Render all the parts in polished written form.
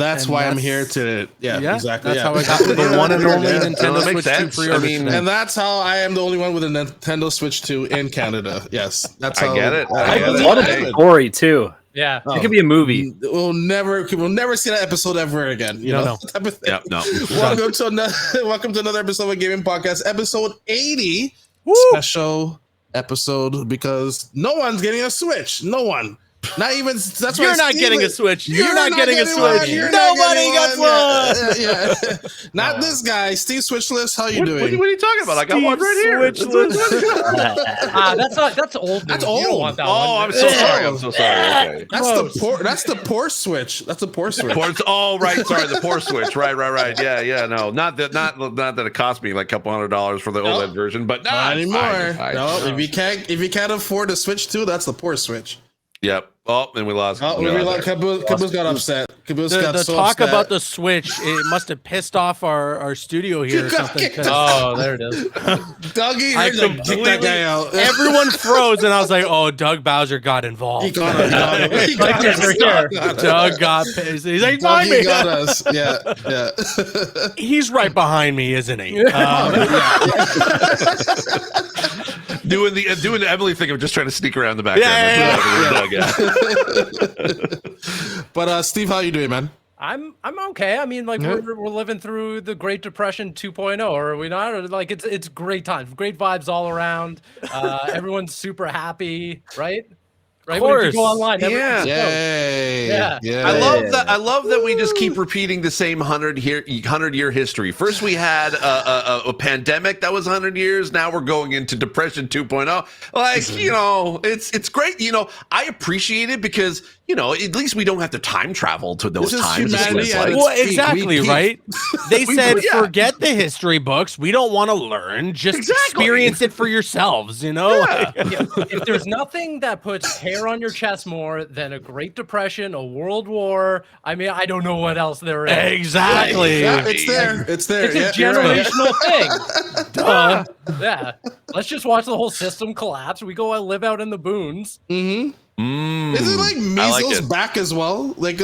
That's why I'm here to. Yeah, exactly. That's how I got the one and only Nintendo Switch 2 pre-order. And that's how I am the only one with a Nintendo Switch 2 in Canada. Yes, that's how. I get it. What a story too. Yeah, it could be a movie. We'll never see that episode ever again. You know, type of thing. Yep, no. Welcome to another episode of Gaming Podcast, episode 80, special episode because no one's getting a Switch. No one. Not even. That's you're not getting a Switch. You're not getting a Switch. Nobody got one. Yeah. Not this guy, Steve Switchless. How you doing? What are you talking about? I got one right here. That's old. That's old. You don't want that one. I'm so sorry. I'm so sorry. Okay. That's the poor Switch. That's a poor Switch. Oh, right. Sorry, the poor Switch. Right. Yeah. No, not that it cost me like a couple $100 for the OLED version, but not anymore. No, if you can't afford a Switch 2, that's the poor Switch. Yep. Oh, and we lost. Caboose got upset. Caboose got the so talk upset. about the Switch, it must have pissed off our studio here or something. Oh, there it is. Dougie, kick that guy out. Everyone froze, and I was like, "Oh, Doug Bowser got involved." He got us. He got us. Doug got pissed. He's like, Dougie got us. Yeah. He's right behind me, isn't he? Doing the Emily thing of just trying to sneak around the back. But Steve, how you doing, man? I'm okay. I mean, like we're living through the Great Depression 2.0, or are we not? Or, like it's great times, great vibes all around. Everyone's super happy, right? Right, when you go online, yeah. I love that we just keep repeating the same 100-year history. First, we had a pandemic that was 100 years. Now we're going into Depression 2.0. Like, it's great. I appreciate it because at least we don't have to time travel to those times. Well, exactly, right? They said, forget the history books. We don't want to learn. Just experience it for yourselves. If there's nothing that puts hair on your chest more than a Great Depression, a World War, I mean, I don't know what else there is. Exactly. Yeah, it's there. It's a generational thing. Duh. Yeah. Let's just watch the whole system collapse. We go live out in the boons. Mm-hmm. Is it like measles back as well? Like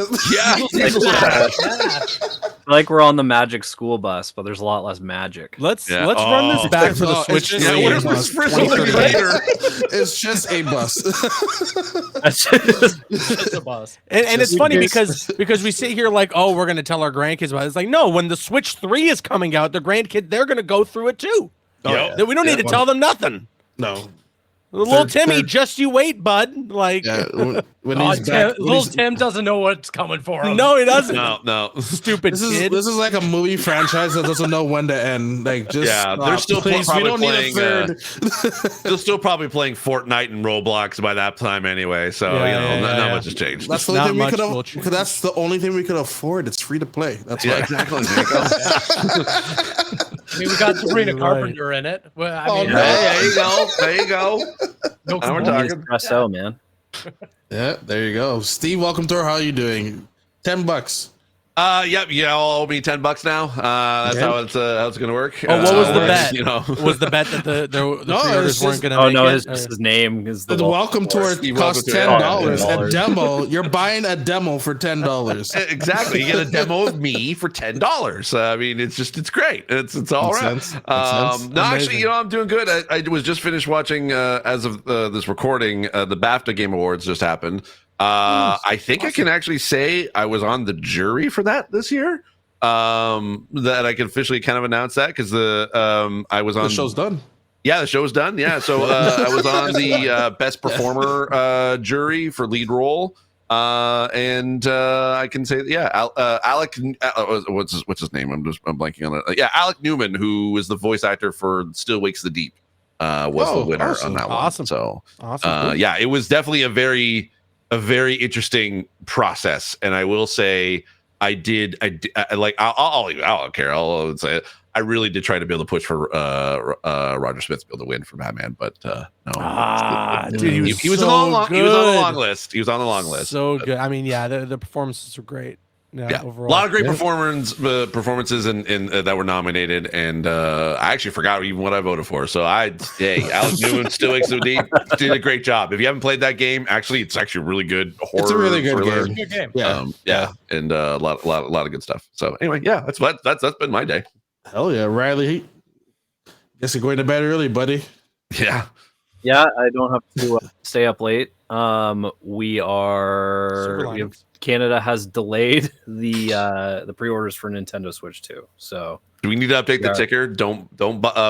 like we're on the magic school bus, but there's a lot less magic. Let's run this back for the Switch. It's just a bus. It's a bus. And it's funny because we sit here like, oh, we're gonna tell our grandkids about it. It's like, no, when the Switch 3 is coming out, the grandkid they're gonna go through it too. We don't need to tell them nothing. No. Little Timmy, just you wait, bud. Like, when he's back, little Tim doesn't know what's coming for him. No, he doesn't. No. Stupid kid. This is like a movie franchise that doesn't know when to end. Like, just they're still we don't playing. Need a third. They're still probably playing Fortnite and Roblox by that time anyway. So not much has changed. That's the only thing we could. That's the only thing we could afford. It's free to play. That's why. Exactly. I mean, we got Sabrina Carpenter in it. Well, there you go. No, we're talking espresso, man. Yeah, there you go. Steve, welcome to her. How are you doing? $10. Yep. You all owe me $10 now. That's how it's going to work. Oh, what was the bet? Was the bet that the pre-orders weren't going to make it? His name is the welcome tour costs $10. A demo. You're buying a demo for $10. Exactly. You get a demo of me for $10. I mean, it's great. It's all right. No, actually, I'm doing good. I was just finished watching as of this recording. The BAFTA Game Awards just happened. I think I can actually say I was on the jury for that this year. That I can officially kind of announce that because I was on. The show's done. Yeah, the show's done. Yeah, so I was on the best performer jury for lead role. And I can say, Alec. What's his name? I'm blanking on it. Alec Newman, who was the voice actor for Still Wakes the Deep, was the winner on that one. Awesome. So, awesome. It was definitely a very interesting process, and I will say I don't care. I'll say it. I really did try to be able to push for Roger Smith to be able to win for Batman, but no. Dude, he was on the long list. He was on the long list. So good. I mean, the performances were great. Yeah, overall. a lot of great performances in that were nominated, and I actually forgot even what I voted for. So Alex Newman, Stoics did a great job. If you haven't played that game, it's actually really good horror. It's a really good thriller. game. Good game. Yeah, And a lot of good stuff. So anyway, that's been my day. Hell yeah, Riley. Guess you're going to bed early, buddy. Yeah. Yeah, I don't have to stay up late. Canada has delayed the pre-orders for Nintendo Switch 2. So Do we need to update the ticker? Don't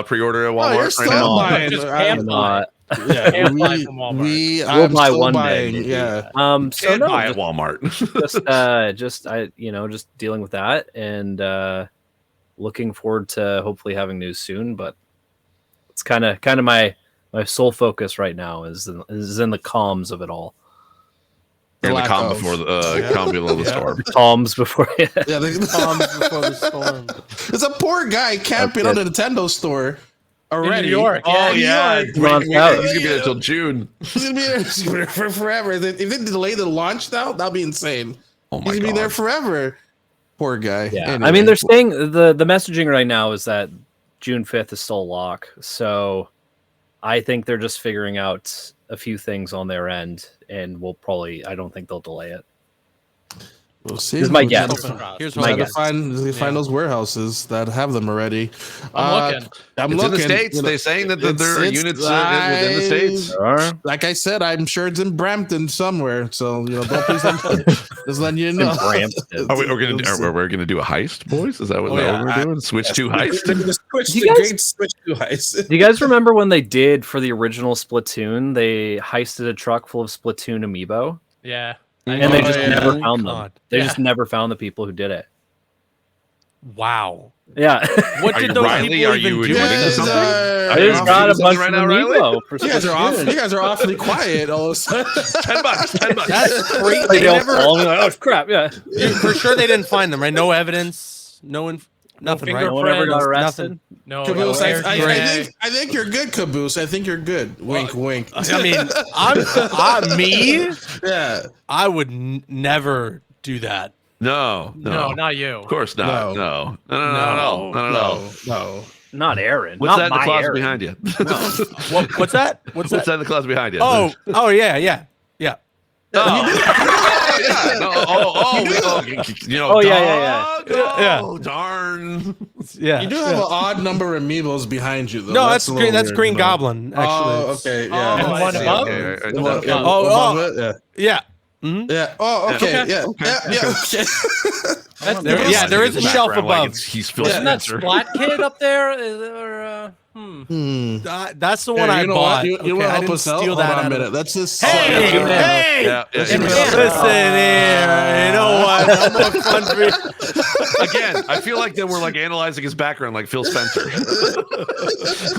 pre-order at Walmart. You're still buying. Just I'm not. Yeah, Can't buy from Walmart. We'll buy still one buying, day. Maybe. Yeah. So Can't no, buy at Walmart. just dealing with that and looking forward to hopefully having news soon. But it's kind of my sole focus right now is in the calms of it all. You're in the calm before the calm below the storm. Calms before Yeah, the Calms before the storm. There's a poor guy camping on the Nintendo store already. In New York. Oh Yeah, yeah, New York. he's gonna be there till June. He's gonna be there for forever. If they delay the launch now, that'll be insane. Oh my He's gonna god, be there forever. Poor guy. Yeah, Anyway. I mean, they're saying the messaging right now is that June 5th is still a lock. So I think they're just figuring out a few things on their end, and I don't think they'll delay it. We'll see. This is my guess. Here's Try what to find those warehouses that have them already. I'm looking. I'm it's looking. in the States. They're saying that there are units within the States. Like I said, I'm sure it's in Brampton somewhere. So don't please just letting you know. Brampton. We're gonna do a heist, boys? Is that what we're doing? Switch 2 heist. Great Switch 2 heist. Do you guys remember when they did for the original Splatoon? They heisted a truck full of Splatoon amiibo, Yeah. and they just never found them. God. They Yeah. just never found the people who did it. Wow. Yeah, What did those Riley, people are even you do? admitting to something? I just got a bunch right of now, Riley? amiibo for You guys are Splatoon. You guys are awfully quiet all of a sudden. $10. That's crazy. Like, They they all never, fall, and they're like, oh crap! Yeah, for sure they didn't find them, right? No evidence, nothing, right? no one ever got arrested. Nothing. No. Caboose, no air- I think you're good, Caboose. I think you're good. Wink, wink. I mean, I'm me. Yeah. I would never do that. No, not you. of course not. No. Not Aaron. What's not that in the my closet Aaron. behind you? What's that? What's that in the closet behind you? Oh yeah. Oh, darn. Yeah. You do have an odd number of amiibos behind you, though. No, that's a little That's weird, Green you know? Goblin. Actually. Oh, okay. Yeah. And one above? Above it? Yeah. Yeah. Mhm. Yeah. Oh, okay. Okay. Yeah. Yeah. Okay. There is a shelf above. He's Phil Isn't that Spencer. Splat Kid up there? That's the one I you know bought. What? You want to help us out? Steal Hold that on a out of minute. Let's just. Hey! Yeah. Listen here. You know what? I'm more fun for you. Again, I feel like that we're like analyzing his background like Phil Spencer.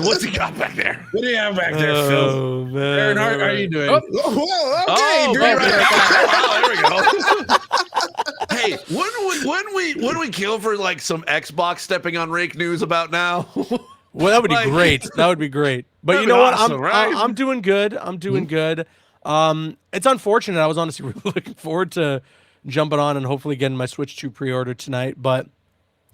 What's he got back there? What do you have back there, Phil? Man. Aaron, how are you doing? Oh. Whoa, okay. Green Wow, there we go. Hey, wouldn't we kill for like some Xbox stepping on Rake News about now? Well, that would be great. That would be great. But you That'd be know what? awesome, right? I'm doing good. I'm doing good. It's unfortunate. I was honestly really looking forward to jumping on and hopefully getting my Switch 2 pre-order tonight. But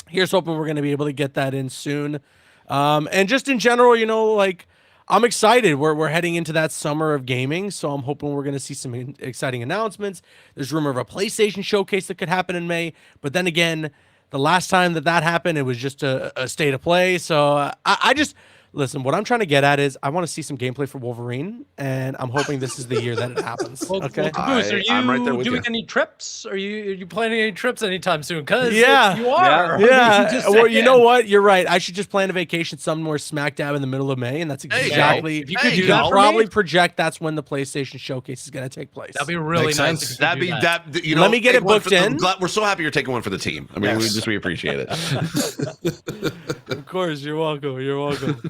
here's hoping we're going to be able to get that in soon. And just in general, like I'm excited. We're heading into that summer of gaming, so I'm hoping we're going to see some exciting announcements. There's rumor of a PlayStation showcase that could happen in May. But then again, the last time that happened, it was just a state of play. So I just listen. What I'm trying to get at is I want to see some gameplay for Wolverine, and I'm hoping this is the year that it happens. Okay. Caboose, are you I'm right there with doing you. any trips? Are you planning any trips anytime soon? Because Yeah. you are. Yeah. Just Well, you saying. know what? You're right. I should just plan a vacation somewhere smack dab in the middle of May, and that's There you go. exactly. If you could Hey, do you that know, for probably me, project that's when the PlayStation showcase is going to take place. that'd be really Makes nice. sense. if you That'd could be do that. You know, Let me get take it one booked for- in. We're so happy you're taking one for the team. I mean, we appreciate it. Of course, you're welcome. You're welcome.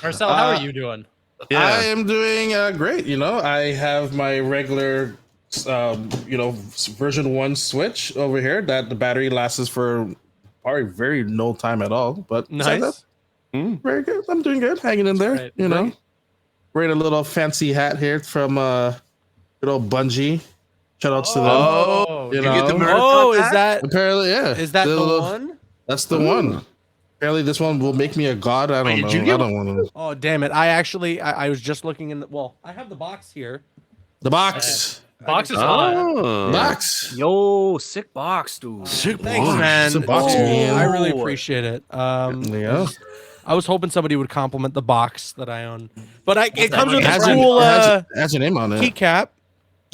Marcel, how are you doing? I am doing great. I have my regular, version 1 Switch over here that the battery lasts for probably very no time at all. But besides Nice. that, very good. I'm doing good, hanging in there. Right. Wearing a little fancy hat here from good old Bungie. Shout outs to them. Oh, you you get the know? marathon is pack? that Apparently, yeah. is that the Little- one? That's the one. Apparently, this one will make me a god. I don't know. did you get I don't want to. Oh damn it! I was just looking in the I have the box here. The box. Box is hot. Oh. Box. Yo, sick box, dude. Sick Thanks, box. man. It's a box, man. I really appreciate it. Yeah. I was hoping somebody would compliment the box that I own, but it comes with It a has, cool it has your name on it. keycap.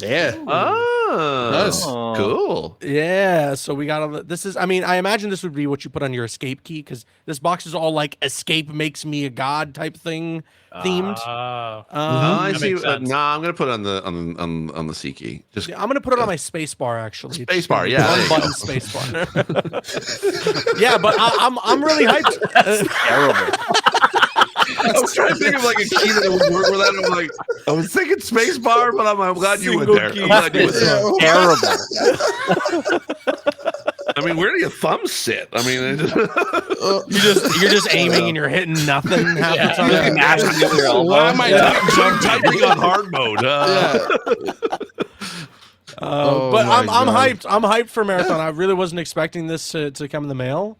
Yeah. Oh, Nice. cool. Yeah, so we got this is. I mean, I imagine this would be what you put on your escape key because this box is all like escape makes me a god type thing themed. I that see. makes sense. Nah, I'm gonna put it on the C key. Just Yeah, I'm gonna put it on my space bar actually. Space bar, yeah, there one you button space bar. Yeah, but I'm really hyped. Terrible. I was trying to think of like a key that would work with that. And I'm like, I was thinking space bar, but I'm glad you went Single there. key. I'm glad you went there. Terrible. I mean, where do your thumbs sit? I mean, You're just aiming and you're hitting nothing half the time. Yeah. Mashing it with your elbow. Why am I I'm typing on hard mode. Oh But my I'm God. hyped. I'm hyped for marathon. I really wasn't expecting this to come in the mail.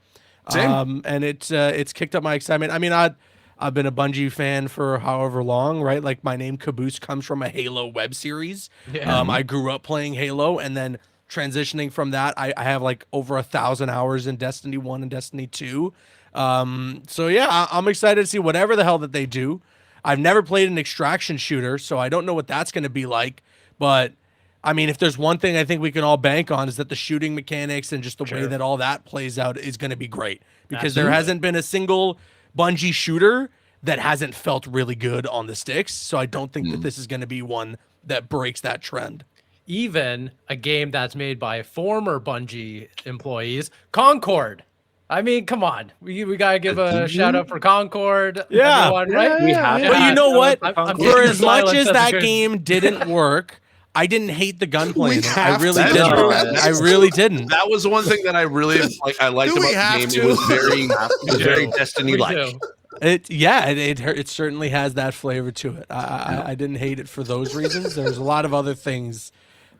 Same. And it's kicked up my excitement. I mean, I've been a Bungie fan for however long, right? Like my name Caboose comes from a Halo web series. Yeah. I grew up playing Halo, and then transitioning from that, I have like over 1,000 hours in Destiny 1 and Destiny 2. So yeah, I'm excited to see whatever the hell that they do. I've never played an extraction shooter, so I don't know what that's going to be like. But I mean, if there's one thing I think we can all bank on is that the shooting mechanics and just the way that all that plays out is going to be great, because there hasn't been a single Bungie shooter that hasn't felt really good on the sticks. So I don't think that this is going to be one that breaks that trend. Even a game that's made by former Bungie employees, Concord. I mean, come on. We gotta give a shout out for Concord. Yeah. Everyone, right? We have But you know what? I'm For getting as much silence as a that good- game didn't work, I didn't hate the gunplay. in it. I have really to. didn't. That's I really didn't. That was the one thing that I really I liked Do we about have the game. to? It was very We Destiny-like. do. It certainly has that flavor to it. I didn't hate it for those reasons. There's a lot of other things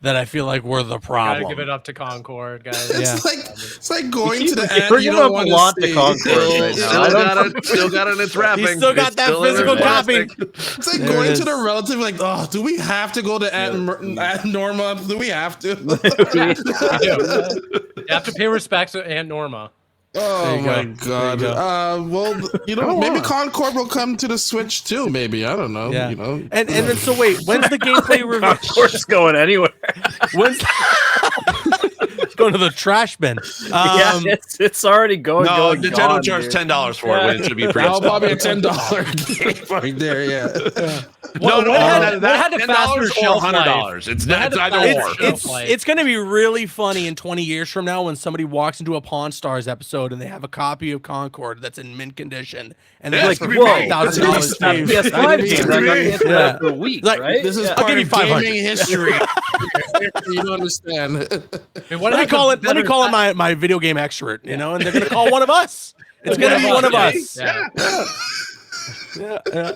that I feel like were the Gotta problem. give it up to Concord, guys. Yeah. It's like going to the We're end. You giving don't up a want lot to to see. Concord right now. Still got it in its wrapping. He's still got It's that still in physical its copy. plastic. It's like There going it to the is. relative. Like, oh, do we have to go to Aunt Norma? Do we have to? You have to pay respects to Aunt Norma. Oh There you my go. god. There you Well, you know, maybe Concord will come to the Switch too. Maybe I don't know. Yeah. You know. And then so wait, when's the gameplay review? Concord's going anywhere. When's it's going to the trash bin? Yeah, it's already going. No, going Nintendo gone, charged dude. $10 for it when it should be free. That'll probably a $10 game right there. Yeah. No, no, what had the faster $10 or shelf life? $100. It's not. It's had the either faster or. shelf It's life? it's going to be really funny in 20 years from now when somebody walks into a Pawn Stars episode and they have a copy of Concord that's in mint condition and they're Yeah, like, it's gonna be "Whoa, great. $5,000 That saved." PS5 game. Like, I get Yeah. that for a week, Like, right? This is Yeah. part give you of 500. gaming history. You don't understand. What Let me had call the it. Let me better- call it my video game expert. You know, and they're going to call one of us. It's going to be one of us. Yeah. Yeah.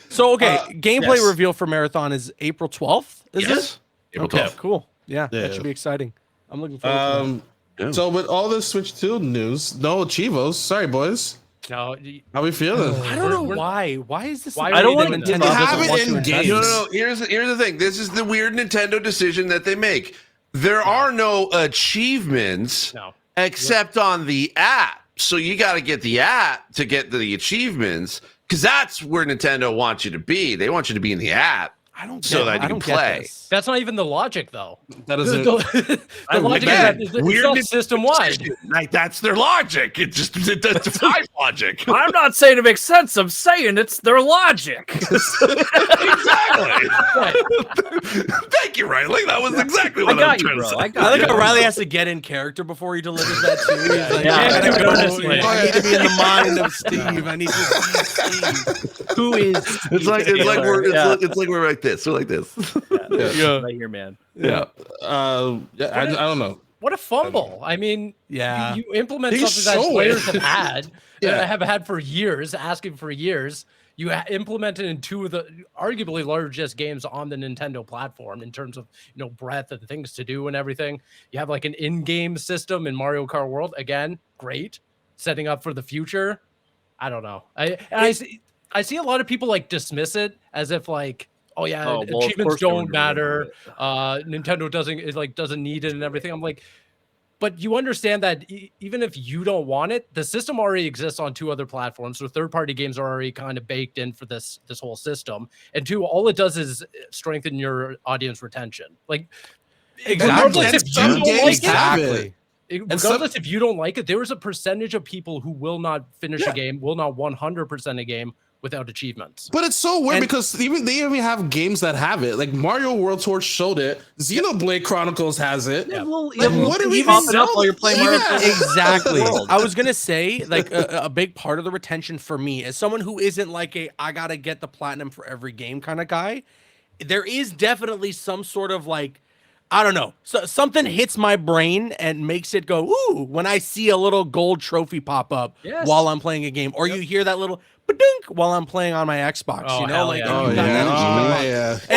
So okay, gameplay yes. reveal for Marathon is April 12th. Is Yes. it? April Okay, 12th. cool. Yeah, Yeah. that should be exciting. I'm looking forward to So with all this Switch 2 news, no Chivos. Sorry, boys. No, How we feeling? it. I don't know we're- why. Why is this? Why I don't would want they Nintendo do that? doesn't Have it want in to invest games. in No, this. no, no. Here's the thing. This is the weird Nintendo decision that they make. There are no achievements No. except on the app. So you got to get the app to get the achievements, because that's where Nintendo wants you to be. They want you to be in the app. I don't. So get, that you I can don't play. Get this. That's not even the logic, though. That The, isn't. the logic Again, is that it's weird not Nintendo system wide. decision. Like, that's their logic. It just it defies logic. I'm not saying it makes sense. I'm saying it's their logic. Exactly. Thank you, Riley. That was exactly I what I got was you, trying bro. to say. I I got like you. how Riley has to get in character before he delivers that too. He's like, Yeah. I gotta go. Honestly. I need to be in the mind of Steve. I need to see Steve. Who is? It's like we're Yeah. it's like we're like this. We're like this. Yeah. Right here, man. Yeah. I don't know. What a fumble! I mean, Yeah. you implement They something that show players it. have had, Yeah. have had for years, asking for years. You implement it in two of the arguably largest games on the Nintendo platform in terms of breadth and things to do and everything. You have like an in-game system in Mario Kart World. Again, great, setting up for the future. I don't know. I see a lot of people like dismiss it as if like, oh yeah, achievements don't matter. Nintendo doesn't need it and everything. I'm like, but you understand that even if you don't want it, the system already exists on 2 other platforms. So third-party games are already kind of baked in for this whole system. And 2, all it does is strengthen your audience retention. Like, regardless if you don't like it, regardless if you don't like it, there is a percentage of people who will not finish a game, will not 100% a game without achievements. But it's so weird because they even have games that have it. Like Mario World Tour showed it. Xenoblade Chronicles has it. Yeah. What do we popping up while you're playing Mario? Exactly. I was gonna say like a big part of the retention for me as someone who isn't like I gotta get the platinum for every game kind of guy. There is definitely some sort of like, I don't know. So something hits my brain and makes it go, ooh, when I see a little gold trophy pop up while I'm playing a game, or you hear that little ba-dunk while I'm playing on my Xbox, And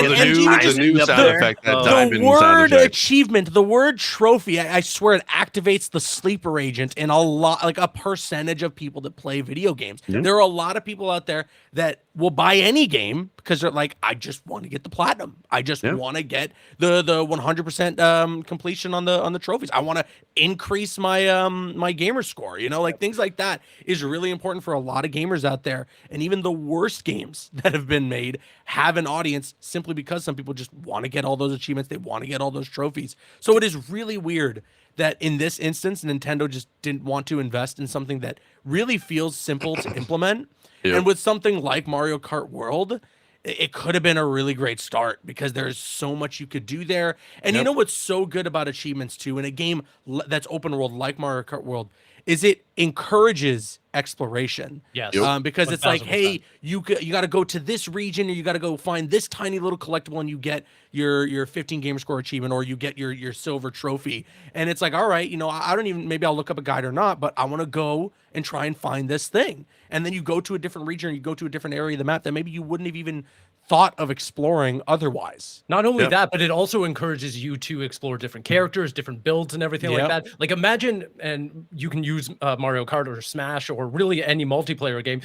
the new sound effect, that the word achievement, the word trophy, I swear it activates the sleeper agent in a lot, like a percentage of people that play video games. There are a lot of people out there that will buy any game because they're like, I just want to get the platinum. I just want to get the 100% completion on the trophies. I want to increase my my gamer score. Like things like that is really important for a lot of gamers out there. And even the worst games that have been made have an audience simply because some people just want to get all those achievements. They want to get all those trophies. So it is really weird that in this instance, Nintendo just didn't want to invest in something that really feels simple to implement. And with something like Mario Kart World, it could have been a really great start because there's so much you could do there. And you know what's so good about achievements too in a game that's open world like Mario Kart World is it encourages exploration. Yes. Because 1000%. It's like, hey, you got to go to this region, or you got to go find this tiny little collectible, and you get your 15 gamer score achievement, or you get your silver trophy. And it's like, all right, I don't even, maybe I'll look up a guide or not, but I want to go and try and find this thing. And then you go to a different region, or you go to a different area of the map that maybe you wouldn't have even thought of exploring otherwise. Not only that, but it also encourages you to explore different characters, different builds and everything like that. Like imagine, and you can use Mario Kart or Smash or really any multiplayer game.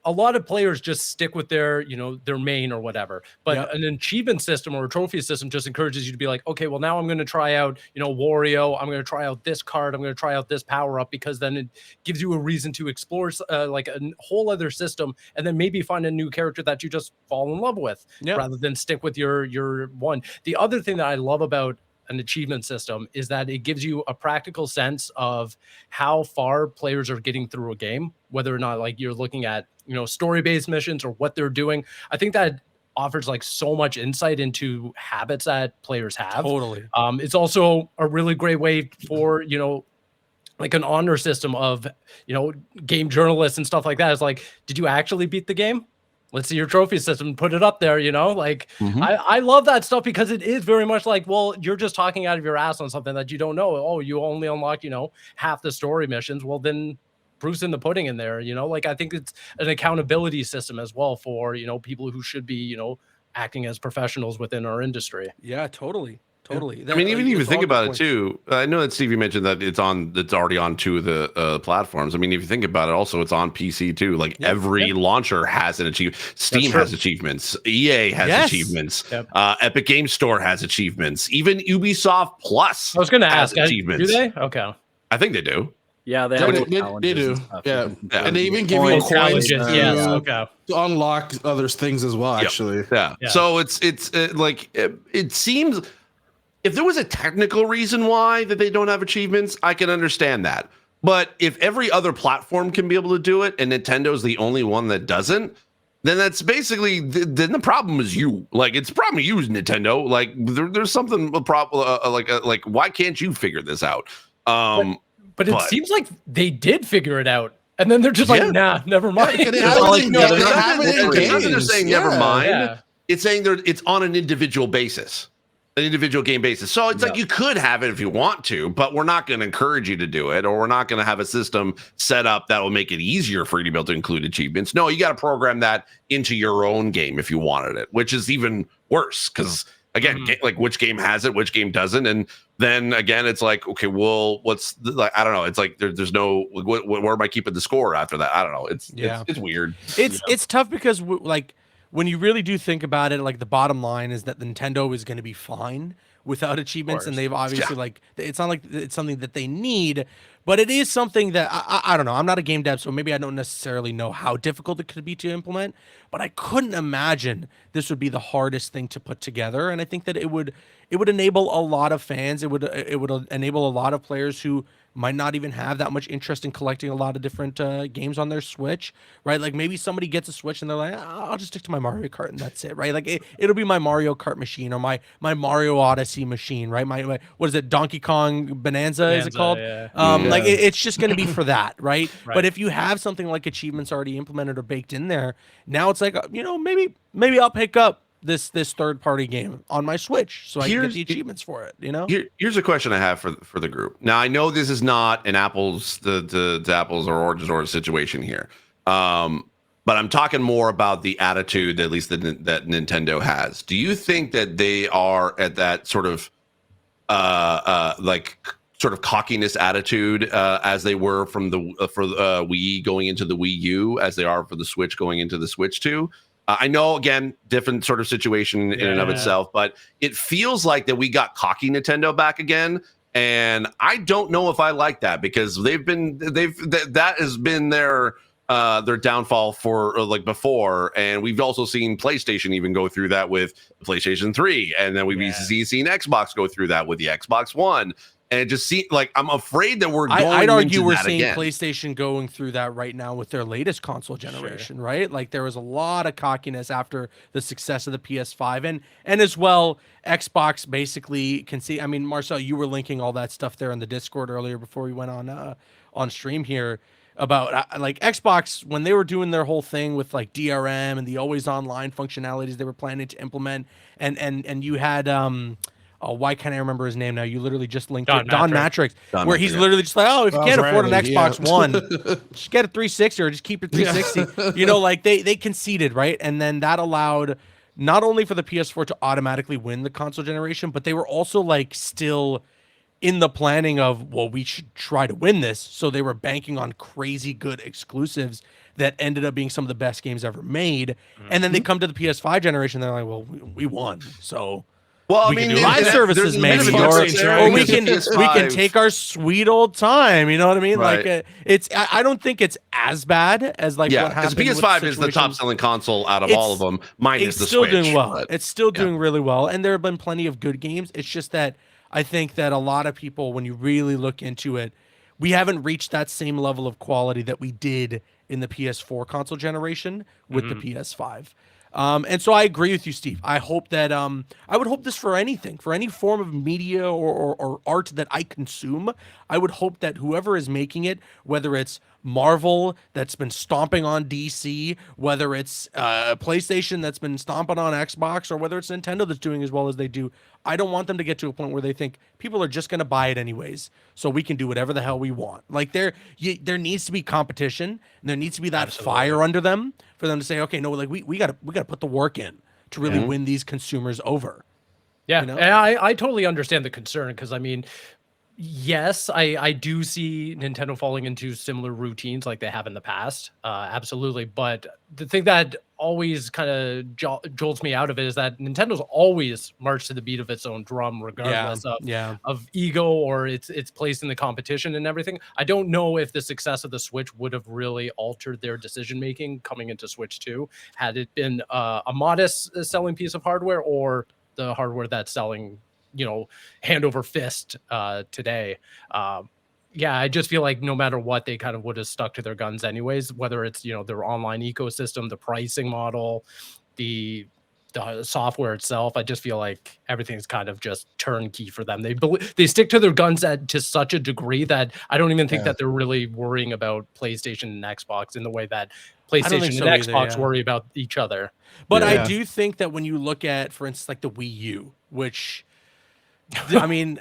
A lot of players just stick with their, their main or whatever. But an achievement system or a trophy system just encourages you to be like, okay, well now I'm going to try out, Wario. I'm going to try out this card. I'm going to try out this power up, because then it gives you a reason to explore like a whole other system, and then maybe find a new character that you just fall in love with, rather than stick with your one. The other thing that I love about an achievement system is that it gives you a practical sense of how far players are getting through a game, whether or not like you're looking at, story-based missions or what they're doing. I think that offers like so much insight into habits that players have. Totally. It's also a really great way for, like an honor system of, game journalists and stuff like that. It's like, did you actually beat the game? Let's see your trophy system, put it up there, like I love that stuff, because it is very much like, well, you're just talking out of your ass on something that you don't know. Oh, you only unlock, half the story missions. Well, then proof's in the pudding in there, like I think it's an accountability system as well for, people who should be, acting as professionals within our industry. Yeah, totally. Totally. I mean, even if you think about it too, I know that Steve, you mentioned that it's already on 2 of the platforms. I mean, if you think about it, also it's on PC too. Like every launcher has an achievement. Steam has achievements. EA has achievements. Epic Game Store has achievements. Even Ubisoft Plus. I was going to ask, achievements. Do they? Okay. I think they do. Yeah, they do. Yeah, and they even give you coins to unlock other things as well. Actually, So it's like it seems. If there was a technical reason why that they don't have achievements, I can understand that. But if every other platform can be able to do it and Nintendo's the only one that doesn't, then that's basically then the problem is you. Like it's the problem with you, Nintendo. Like there's something a problem. Like why can't you figure this out? But it seems like they did figure it out. And then they're just like, nah, never mind. They're saying never mind. It's saying it's on an individual basis. an individual game basis. So it's like you could have it if you want to, but we're not going to encourage you to do it, or we're not going to have a system set up that will make it easier for you to be able to include achievements. No, you got to program that into your own game if you wanted it, which is even worse because again, like which game has it, which game doesn't, and then again, it's like, okay, well, what's like? I don't know. It's like there's no where am I keeping the score after that? I don't know. It's weird. It's tough because like when you really do think about it, like the bottom line is that Nintendo is going to be fine without achievements, and they've obviously like it's not like it's something that they need, but it is something that I don't know. I'm not a game dev, so maybe I don't necessarily know how difficult it could be to implement, but I couldn't imagine this would be the hardest thing to put together, and I think that it would enable a lot of fans. It would enable a lot of players who might not even have that much interest in collecting a lot of different games on their Switch, right? Like maybe somebody gets a Switch and they're like, I'll just stick to my Mario Kart and that's it, right? Like it'll be my Mario Kart machine or my Mario Odyssey machine, right? My what is it, Donkey Kong Bonanza is it called? Like it's just going to be for that, right? But if you have something like achievements already implemented or baked in there, now it's like, maybe I'll pick up this third-party game on my Switch so I can get the achievements for it, Here's a question I have for the group. Now I know this is not an apples to apples or oranges or situation here, but I'm talking more about the attitude that at least that Nintendo has. Do you think that they are at that sort of cockiness attitude as they were from the for Wii going into the Wii U, as they are for the Switch going into the Switch 2? I know, again, different sort of situation in and of itself, but it feels like that we got cocky Nintendo back again, and I don't know if I like that because that has been their downfall for like before, and we've also seen PlayStation even go through that with PlayStation 3, and then we've seen Xbox go through that with the Xbox One. And it just seems like I'm afraid that we're going. I'd argue we're seeing again. PlayStation going through that right now with their latest console generation, right? Like there was a lot of cockiness after the success of the PS5, and as well, Xbox basically can see. I mean, Marcel, you were linking all that stuff there in the Discord earlier before we went on stream here about like Xbox when they were doing their whole thing with like DRM and the always online functionalities they were planning to implement, and you had oh, why can't I remember his name now? You literally just linked it. Don Matrix, where he's literally just like, oh, if you can't afford an Xbox One, just get a 360 or just keep your 360. Like they conceded, right? And then that allowed not only for the PS4 to automatically win the console generation, but they were also like still in the planning of, well, we should try to win this. So they were banking on crazy good exclusives that ended up being some of the best games ever made. And then they come to the PS5 generation, they're like, well, we won. So well, we can do live services, maybe, or we can take our sweet old time. You know what I mean? Right. Like it's. I don't think it's as bad as like what happened. Because PS5 is the top selling console out of all of them, minus the Switch. It's still doing well. It's still doing really well, and there have been plenty of good games. It's just that I think that a lot of people, when you really look into it, we haven't reached that same level of quality that we did in the PS4 console generation with the PS5. And so I agree with you, Steve. I hope that I would hope this for anything, for any form of media or art that I consume. I would hope that whoever is making it, whether it's Marvel that's been stomping on DC, whether it's PlayStation that's been stomping on Xbox, or whether it's Nintendo that's doing as well as they do, I don't want them to get to a point where they think people are just going to buy it anyways, so we can do whatever the hell we want. Like there needs to be competition, and there needs to be that fire under them for them to say, okay, no, like we got to put the work in to really win these consumers over. Yeah, and I totally understand the concern because I mean, yes, I do see Nintendo falling into similar routines like they have in the past. Absolutely. But the thing that always kind of jolts me out of it is that Nintendo's always marched to the beat of its own drum, regardless of ego or its place in the competition and everything. I don't know if the success of the Switch would have really altered their decision-making coming into Switch 2 had it been a modest selling piece of hardware or the hardware that's selling hand over fist today. I just feel like no matter what, they kind of would have stuck to their guns anyways, whether it's their online ecosystem, the pricing model, the software itself. I just feel like everything's kind of just turnkey for them. They stick to their guns to such a degree that I don't even think that they're really worrying about PlayStation and Xbox in the way that PlayStation and Xbox worry about each other. But I do think that when you look at, for instance, like the Wii U, which I mean,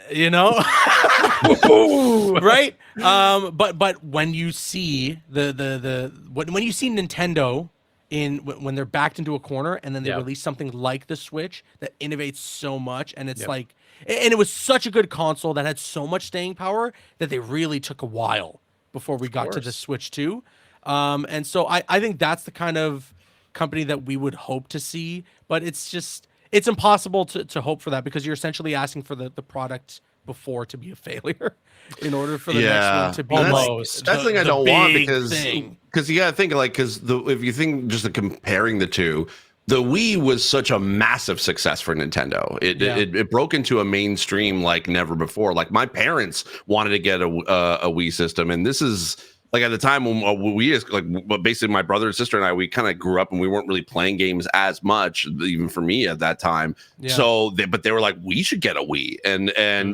right? But when you see when you see Nintendo when they're backed into a corner and then they release something like the Switch that innovates so much, and it's like, and it was such a good console that had so much staying power that they really took a while before we got to the Switch 2. And so I think that's the kind of company that we would hope to see, but it's impossible to hope for that, because you're essentially asking for the product before to be a failure in order for the next one to be almost. That's the thing I don't want, because you gotta think, like, if you think just comparing the two, the Wii was such a massive success for Nintendo. It broke into a mainstream like never before. Like, my parents wanted to get a Wii system, and this is like, at the time when we, like, basically my brother and sister and I, we kind of grew up and we weren't really playing games as much, even for me at that time. So they were like, we should get a Wii, and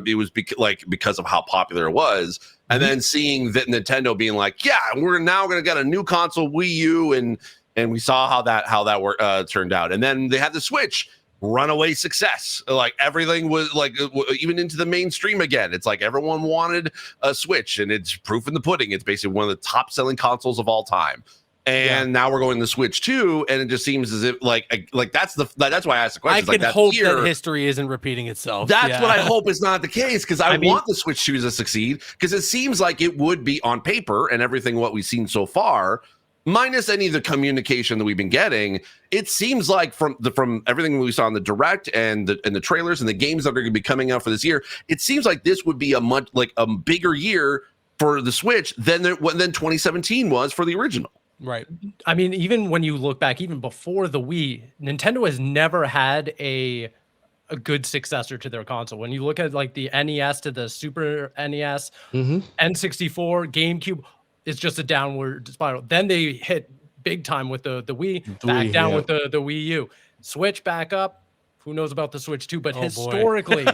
it was because of how popular it was. And then seeing that Nintendo being like, yeah, we're now going to get a new console, Wii U, and we saw how that turned out. And then they had the Switch, runaway success. Like, everything was like, even into the mainstream again. It's like everyone wanted a Switch, and it's proof in the pudding. It's basically one of the top selling consoles of all time. And now we're going to Switch 2, and it just seems as if like that's why I asked the question. I can hope that history isn't repeating itself. That's what I hope is not the case, because I want the Switch 2 to succeed, because it seems like it would be on paper and everything what we've seen so far, minus any of the communication that we've been getting. It seems like from everything we saw in the direct and the trailers and the games that are going to be coming out for this year, it seems like this would be a bigger year for the Switch than 2017 was for the original. Right. I mean, even when you look back, even before the Wii, Nintendo has never had a good successor to their console. When you look at like the NES to the Super NES, N64, GameCube, it's just a downward spiral. Then they hit big time with the Wii, back down with the Wii U. Switch back up. Who knows about the Switch 2? But historically,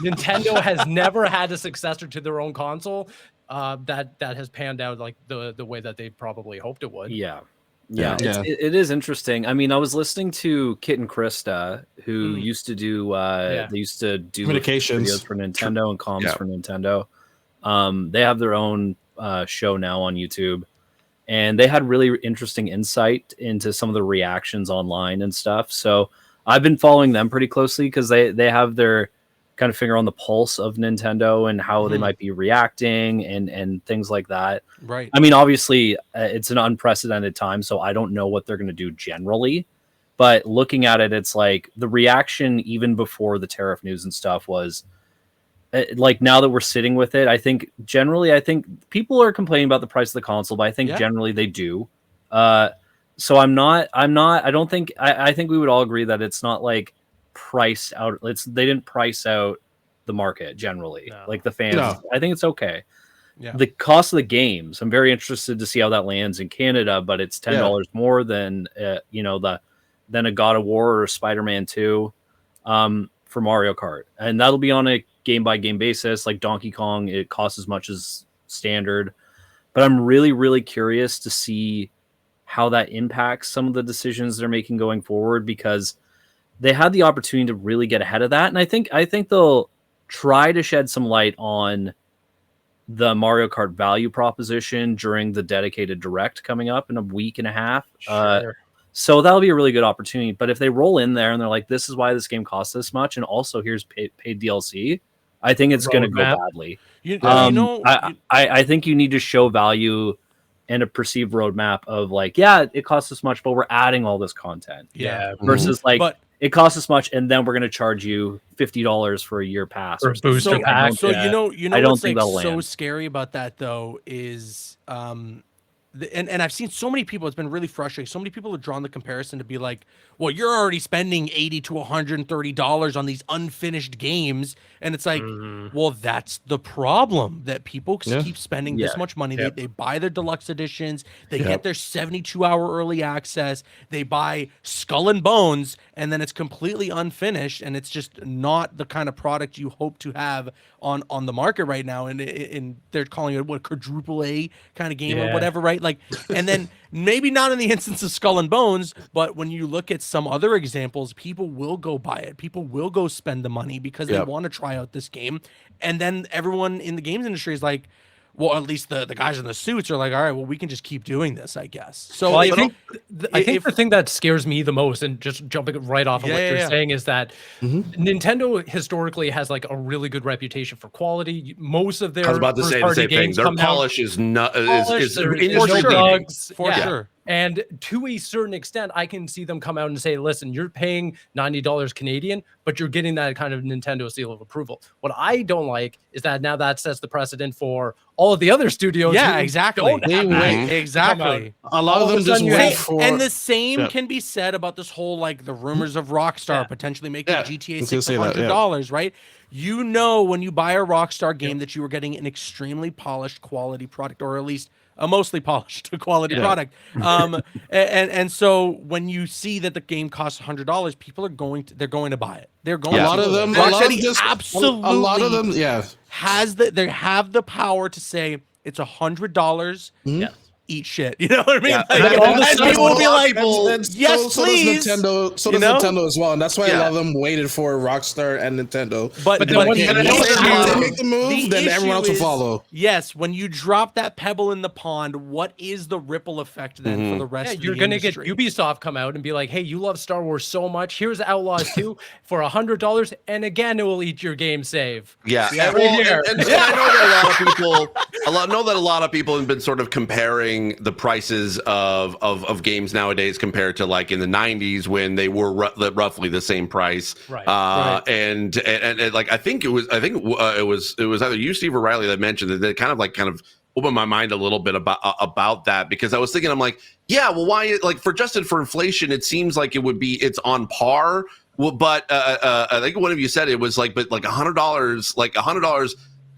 Nintendo has never had a successor to their own console that has panned out like the way that they probably hoped it would. It is interesting. I mean, I was listening to Kit and Krista, who used to do they used to do communications videos for Nintendo and comms for Nintendo. They have their own show now on YouTube, and they had really interesting insight into some of the reactions online and stuff. So I've been following them pretty closely, because they have their kind of finger on the pulse of Nintendo and how they might be reacting and things like that. Right. I mean, obviously, it's an unprecedented time, so I don't know what they're going to do generally. But looking at it, it's like the reaction even before the tariff news and stuff was like, now that we're sitting with it, I think people are complaining about the price of the console, but I think generally they do. So I think we would all agree that it's not like priced out. They didn't price out the market generally, like the fans. I think it's okay. The cost of the games, I'm very interested to see how that lands in Canada, but it's $10 more than than a God of War or a Spider-Man 2 for Mario Kart, and that'll be on a game by game basis. Like Donkey Kong, it costs as much as standard, but I'm really, really curious to see how that impacts some of the decisions they're making going forward, because they had the opportunity to really get ahead of that. And I think they'll try to shed some light on the Mario Kart value proposition during the dedicated direct coming up in a week and a half. So that'll be a really good opportunity. But if they roll in there and they're like, this is why this game costs this much, and also here's paid DLC, I think it's going to go badly. I think you need to show value and a perceived roadmap of like, it costs us much, but we're adding all this content. Versus it costs us much, and then we're going to charge you $50 for a year pass or booster pack. So you know what's like so scary about that though is and I've seen so many people, it's been really frustrating. So many people have drawn the comparison to be like, well, you're already spending $80 to $130 on these unfinished games. And it's like, well, that's the problem, that people keep spending this much money. They buy their deluxe editions. They get their 72-hour early access. They buy Skull and Bones. and then it's completely unfinished, and it's just not the kind of product you hope to have on the market right now. And they're calling it what, quadruple A kind of game or whatever, right? Like, and then maybe not in the instance of Skull and Bones, but when you look at some other examples, people will go buy it. People will go spend the money because they want to try out this game. And then everyone in the games industry is like, well, at least the guys in the suits are like, all right, well, we can just keep doing this, I guess. So well, I think the thing that scares me the most, and just jumping right off of what you're saying, is that Nintendo historically has like a really good reputation for quality. Most of their I was about to say the same thing. Their polish is not is industry bugs for sure. And to a certain extent, I can see them come out and say, listen, you're paying $90 Canadian, but you're getting that kind of Nintendo seal of approval. What I don't like is that now that sets the precedent for all of the other studios. Yeah, exactly. Exactly. A lot of them just wait for... And the same can be said about this whole, like, the rumors of Rockstar potentially making GTA 6 $100, right? You know when you buy a Rockstar game that you are getting an extremely polished quality product, or at least a mostly polished quality product. And so when you see that the game costs $100, people are going to buy it. They're going a lot of them absolutely a lot of them they have the power to say it's $100. Eat shit, you know what I mean? Like, all the people will be like, yes, please. So does Nintendo as well, and that's why a lot of them waited for Rockstar and Nintendo. But then when they make the move, then everyone else will follow. Yes, when you drop that pebble in the pond, what is the ripple effect then for the rest of the industry? You're gonna get Ubisoft come out and be like, hey, you love Star Wars so much, here's Outlaws 2 for $100, and again, it will eat your game save. And I know that a lot of people have been sort of comparing the prices of games nowadays compared to like in the 90s when they were roughly the same price. And like I think it was either you, Steve, or Riley that mentioned that they kind of opened my mind a little bit about that, because I was thinking, I'm like, yeah, well, why, like, for adjusted for inflation, it seems like it's on par. Well, but I think one of you said it was like, but like $100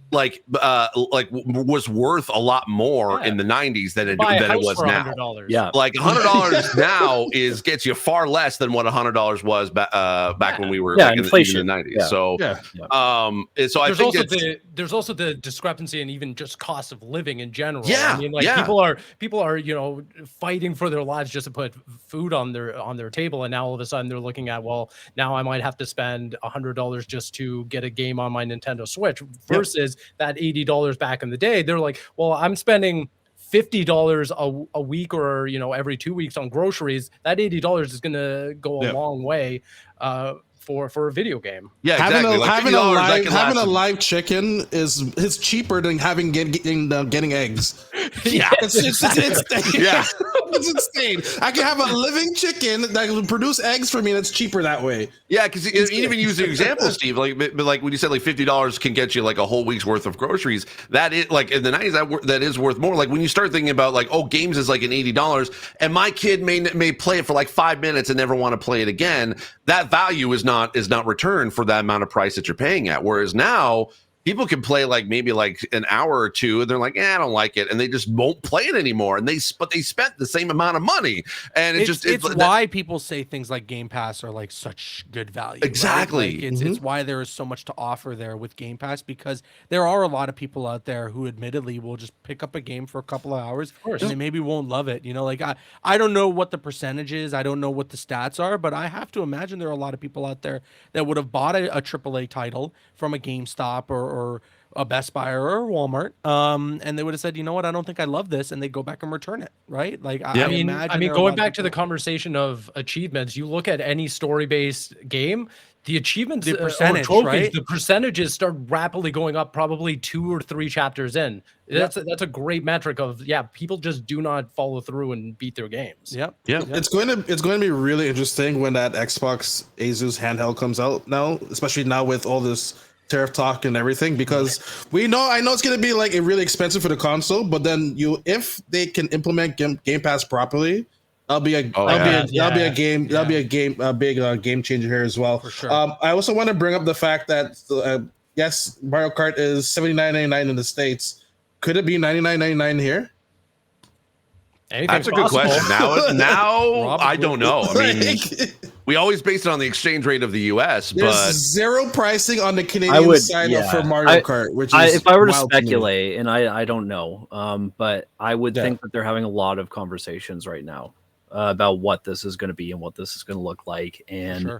was worth a lot more in the 90s than it was now. Yeah, like $100 now gets you far less than what $100 was back when we were in the 90s. So I think there's also the discrepancy in even just cost of living in general. Yeah, I mean, like people are fighting for their lives just to put food on their table, and now all of a sudden they're looking at, well, now I might have to spend $100 just to get a game on my Nintendo Switch versus that $80 back in the day. They're like, well, I'm spending $50 a week or every 2 weeks on groceries. That $80 is going to go a long way for a video game. Yeah, exactly. Having a live chicken is cheaper than getting eggs. It's insane. I can have a living chicken that will produce eggs for me, and it's cheaper that way. Yeah, because you even use the example, Steve. Like when you said like $50 can get you like a whole week's worth of groceries. That is like in the 90s that is worth more. Like when you start thinking about like, oh, games is like an $80, and my kid may play it for like 5 minutes and never want to play it again. That value is not returned for that amount of price that you're paying at. Whereas now, people can play like maybe like an hour or two, and they're like, I don't like it, and they just won't play it anymore. And they spent the same amount of money, and it's why people say things like Game Pass are like such good value. Exactly, right? Like it's why there is so much to offer there with Game Pass, because there are a lot of people out there who admittedly will just pick up a game for a couple of hours, and they maybe won't love it. Like I don't know what the percentage is, I don't know what the stats are, but I have to imagine there are a lot of people out there that would have bought a AAA title from a GameStop or a Best Buy or a Walmart, and they would have said, you know what, I don't think I love this, and they go back and return it, right? Like, I mean, going back to the conversation of achievements, you look at any story-based game, the achievements, the percentage, trophies, right? The percentages start rapidly going up, probably 2 or 3 chapters in. That's a great metric of people just do not follow through and beat their games. Yep. It's going to be really interesting when that Xbox Asus handheld comes out now, especially now with all this tariff talk and everything, because I know it's going to be like really expensive for the console, but then if they can implement Game Pass properly, that'll be a big game changer here as well. For sure. I also want to bring up the fact that yes, Mario Kart is $79.99 in the States. Could it be $99.99 here? That's a good question. Now I don't know. I mean, we always base it on the exchange rate of the U.S., There's but zero pricing on the Canadian side for Mario Kart, which is if I were to wild speculate, and I don't know, but I would think that they're having a lot of conversations right now about what this is going to be and what this is going to look like, and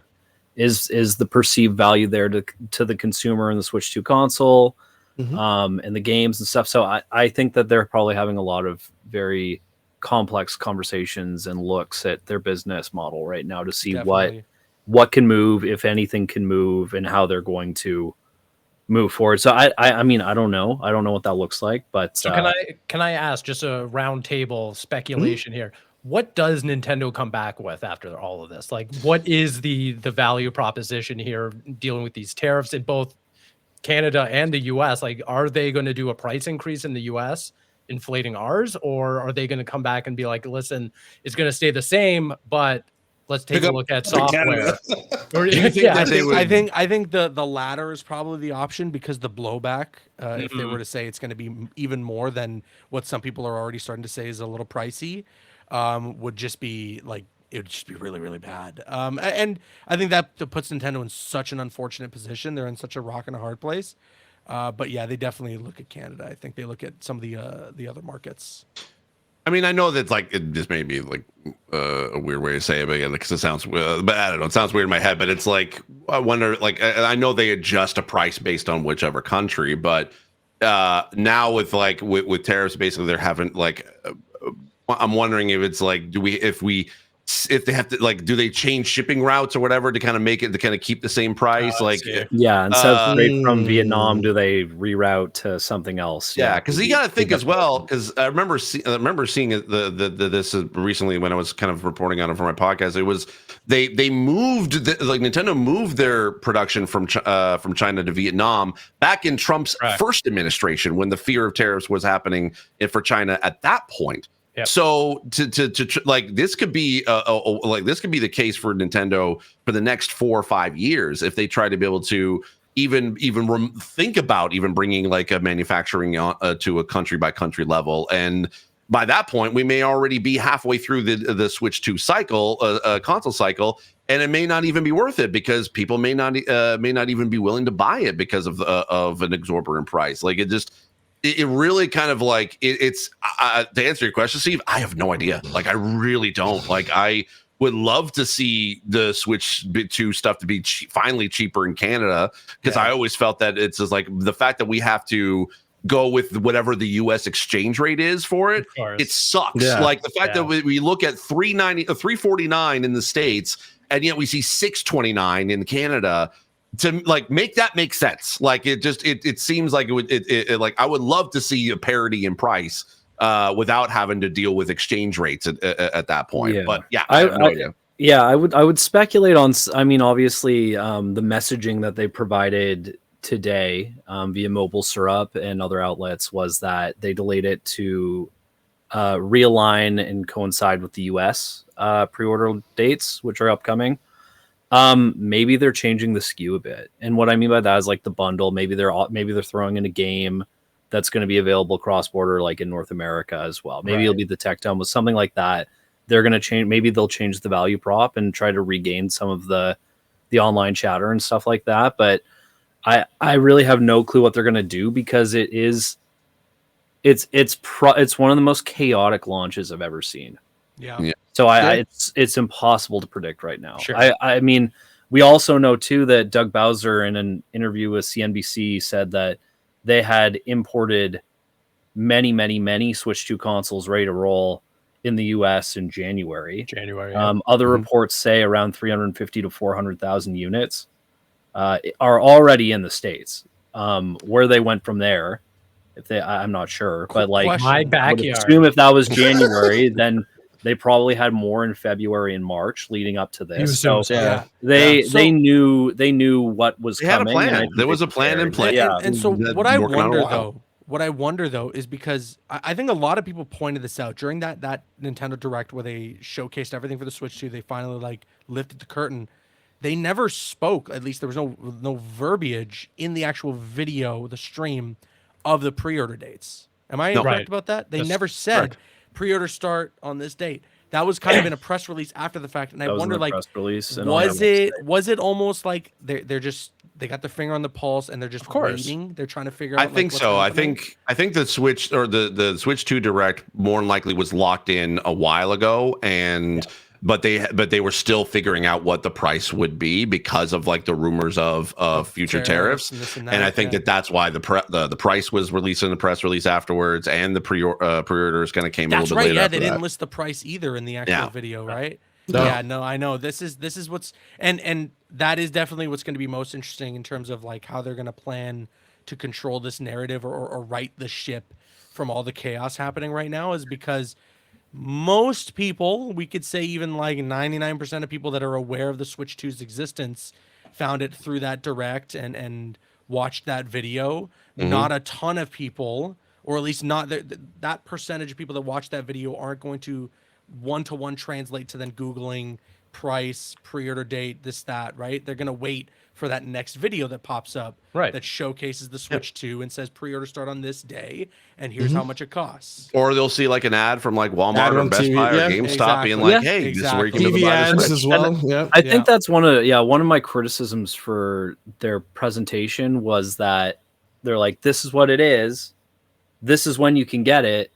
is the perceived value there to the consumer in the Switch 2 console, and the games and stuff. So I think that they're probably having a lot of very complex conversations and looks at their business model right now to see what can move, if anything can move, and how they're going to move forward. So I mean, I don't know what that looks like, but so can I ask just a round table speculation here? What does Nintendo come back with after all of this? Like, what is the value proposition here dealing with these tariffs in both Canada and the US? Like, are they going to do a price increase in the US, inflating ours, or are they going to come back and be like, listen, it's going to stay the same, but let's take a look at software? I think the latter is probably the option, because the blowback, if they were to say it's going to be even more than what some people are already starting to say is a little pricey, would just be like, it would just be really, really bad. And I think that puts Nintendo in such an unfortunate position. They're in such a rock and a hard place. But yeah, they definitely look at Canada. I think they look at some of the other markets. I mean, I know that like it just may be like a weird way to say it, but yeah, because it sounds, but I don't know, it sounds weird in my head. But it's like, I wonder, like, I know they adjust a price based on whichever country, but now with tariffs, basically they're having like, I'm wondering if it's like, if they have to, like, do they change shipping routes or whatever to kind of make it to kind of keep the same price? Instead of straight from Vietnam, do they reroute to something else? Yeah, because you got to think as well. Because I remember seeing it, this recently when I was kind of reporting on it for my podcast. It was they moved like Nintendo moved their production from China to Vietnam back in Trump's first administration, when the fear of tariffs was happening for China at that point. Yep. So to like, this could be this could be the case for Nintendo for the next 4 or 5 years if they try to be able to even think about even bringing like a manufacturing to a country by country level. And by that point, we may already be halfway through the Switch 2 cycle, console cycle, and it may not even be worth it because people may not even be willing to buy it because of an exorbitant price. Like, it really kind of like it's to answer your question, Steve, I have no idea. Like, I really don't. Like, I would love to see the Switch 2 stuff to be finally cheaper in Canada, because I always felt that it's just like the fact that we have to go with whatever the U.S. exchange rate is for it. It sucks. Like the fact that we look at $349 in the States, and yet we see $629 in Canada. To like make that make sense, like it seems like it would like I would love to see a parity in price without having to deal with exchange rates at that point. But I have no idea. I would speculate on. I mean, obviously, the messaging that they provided today via Mobile Syrup and other outlets was that they delayed it to realign and coincide with the U.S. Pre-order dates, which are upcoming. Maybe they're changing the SKU a bit, and what I mean by that is like the bundle. Maybe they're throwing in a game that's going to be available cross border, like in North America as well. Maybe it'll be the Tech Dome with something like that. They're going to change. Maybe they'll change the value prop and try to regain some of the online chatter and stuff like that. But I really have no clue what they're going to do, because it's one of the most chaotic launches I've ever seen. Yeah. So it's impossible to predict right now. Sure. I mean, we also know too that Doug Bowser, in an interview with CNBC, said that they had imported many Switch 2 consoles ready to roll in the US in January. Other reports say around 350 to 400,000 units are already in the States. Where they went from there, I'm not sure, but like my backyard. Assume if that was January, then they probably had more in February and March leading up to this. So they knew what was coming. Had a plan. There was a plan in place. And so what I wonder though is because I think a lot of people pointed this out during that Nintendo Direct where they showcased everything for the Switch 2. They finally like lifted the curtain. They never spoke. At least there was no verbiage in the actual video, the stream of the pre-order dates. Am I correct about that? They never said pre-order start on this date. That was kind of in a press release after the fact, and I wonder, like, press release was it almost like they got their finger on the pulse and they're just waiting? They're trying to figure out. I think so. I think the Switch or the Switch 2 Direct more than likely was locked in a while ago, and but they were still figuring out what the price would be because of like the rumors of future tariffs, and I think that's why the price was released in the press release afterwards, and the pre-orders kind of came a little bit later. Yeah, they didn't list the price either in the actual video, right? No. Yeah, no, I know. This is what's and that is definitely what's going to be most interesting in terms of like how they're going to plan to control this narrative or right the ship from all the chaos happening right now, is because most people, we could say even like 99% of people that are aware of the Switch 2's existence, found it through that direct and watched that video. Not a ton of people, or at least not that percentage of people that watch that video aren't going to one-to-one translate to then Googling price, pre-order date, this, that, right? They're going to wait for that next video that pops up that showcases the Switch 2 and says pre-order start on this day, and here's how much it costs. Or they'll see like an ad from like Walmart or Best Buy or GameStop being like, hey, this is where you can TV ads as well. I think that's one of my criticisms for their presentation was that they're like, this is what it is. This is when you can get it.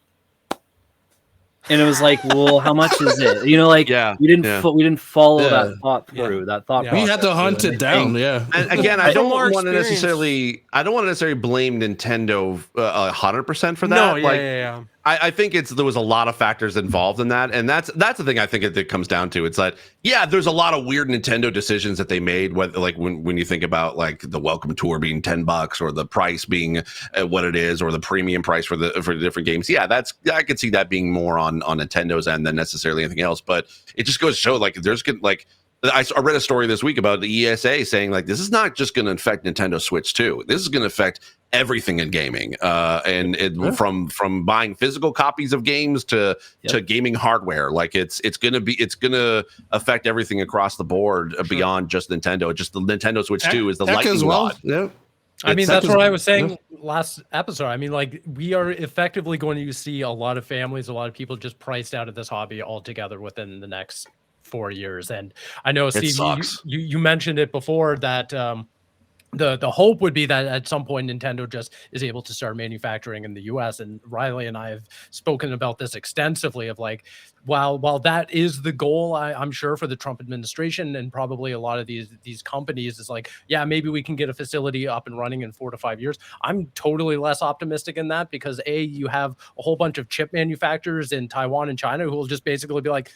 And it was like, well, how much is it? You know, like we didn't follow that thought through. That thought we had to hunt it down. And again, I don't want to necessarily blame Nintendo 100% for that. No, I think there was a lot of factors involved in that, and that's the thing I think it comes down to. It's like, there's a lot of weird Nintendo decisions that they made, whether like when you think about like the welcome tour being $10 or the price being what it is, or the premium price for the different games. I could see that being more on Nintendo's end than necessarily anything else. But it just goes to show like I read a story this week about the ESA saying like this is not just going to affect Nintendo Switch 2. This is going to affect everything in gaming, from buying physical copies of games to gaming hardware. Like it's going to affect everything across the board beyond just Nintendo. Just the Nintendo Switch 2 is the lightning rod. Yeah. I mean, that's what I was saying last episode. I mean, like, we are effectively going to see a lot of families, a lot of people just priced out of this hobby altogether within the next 4 years. And I know, Steve, you mentioned it before that the hope would be that at some point Nintendo just is able to start manufacturing in the US. And Riley and I have spoken about this extensively of like, while that is the goal, I'm sure for the Trump administration and probably a lot of these companies is like, maybe we can get a facility up and running in 4 to 5 years. I'm totally less optimistic in that because you have a whole bunch of chip manufacturers in Taiwan and China who will just basically be like,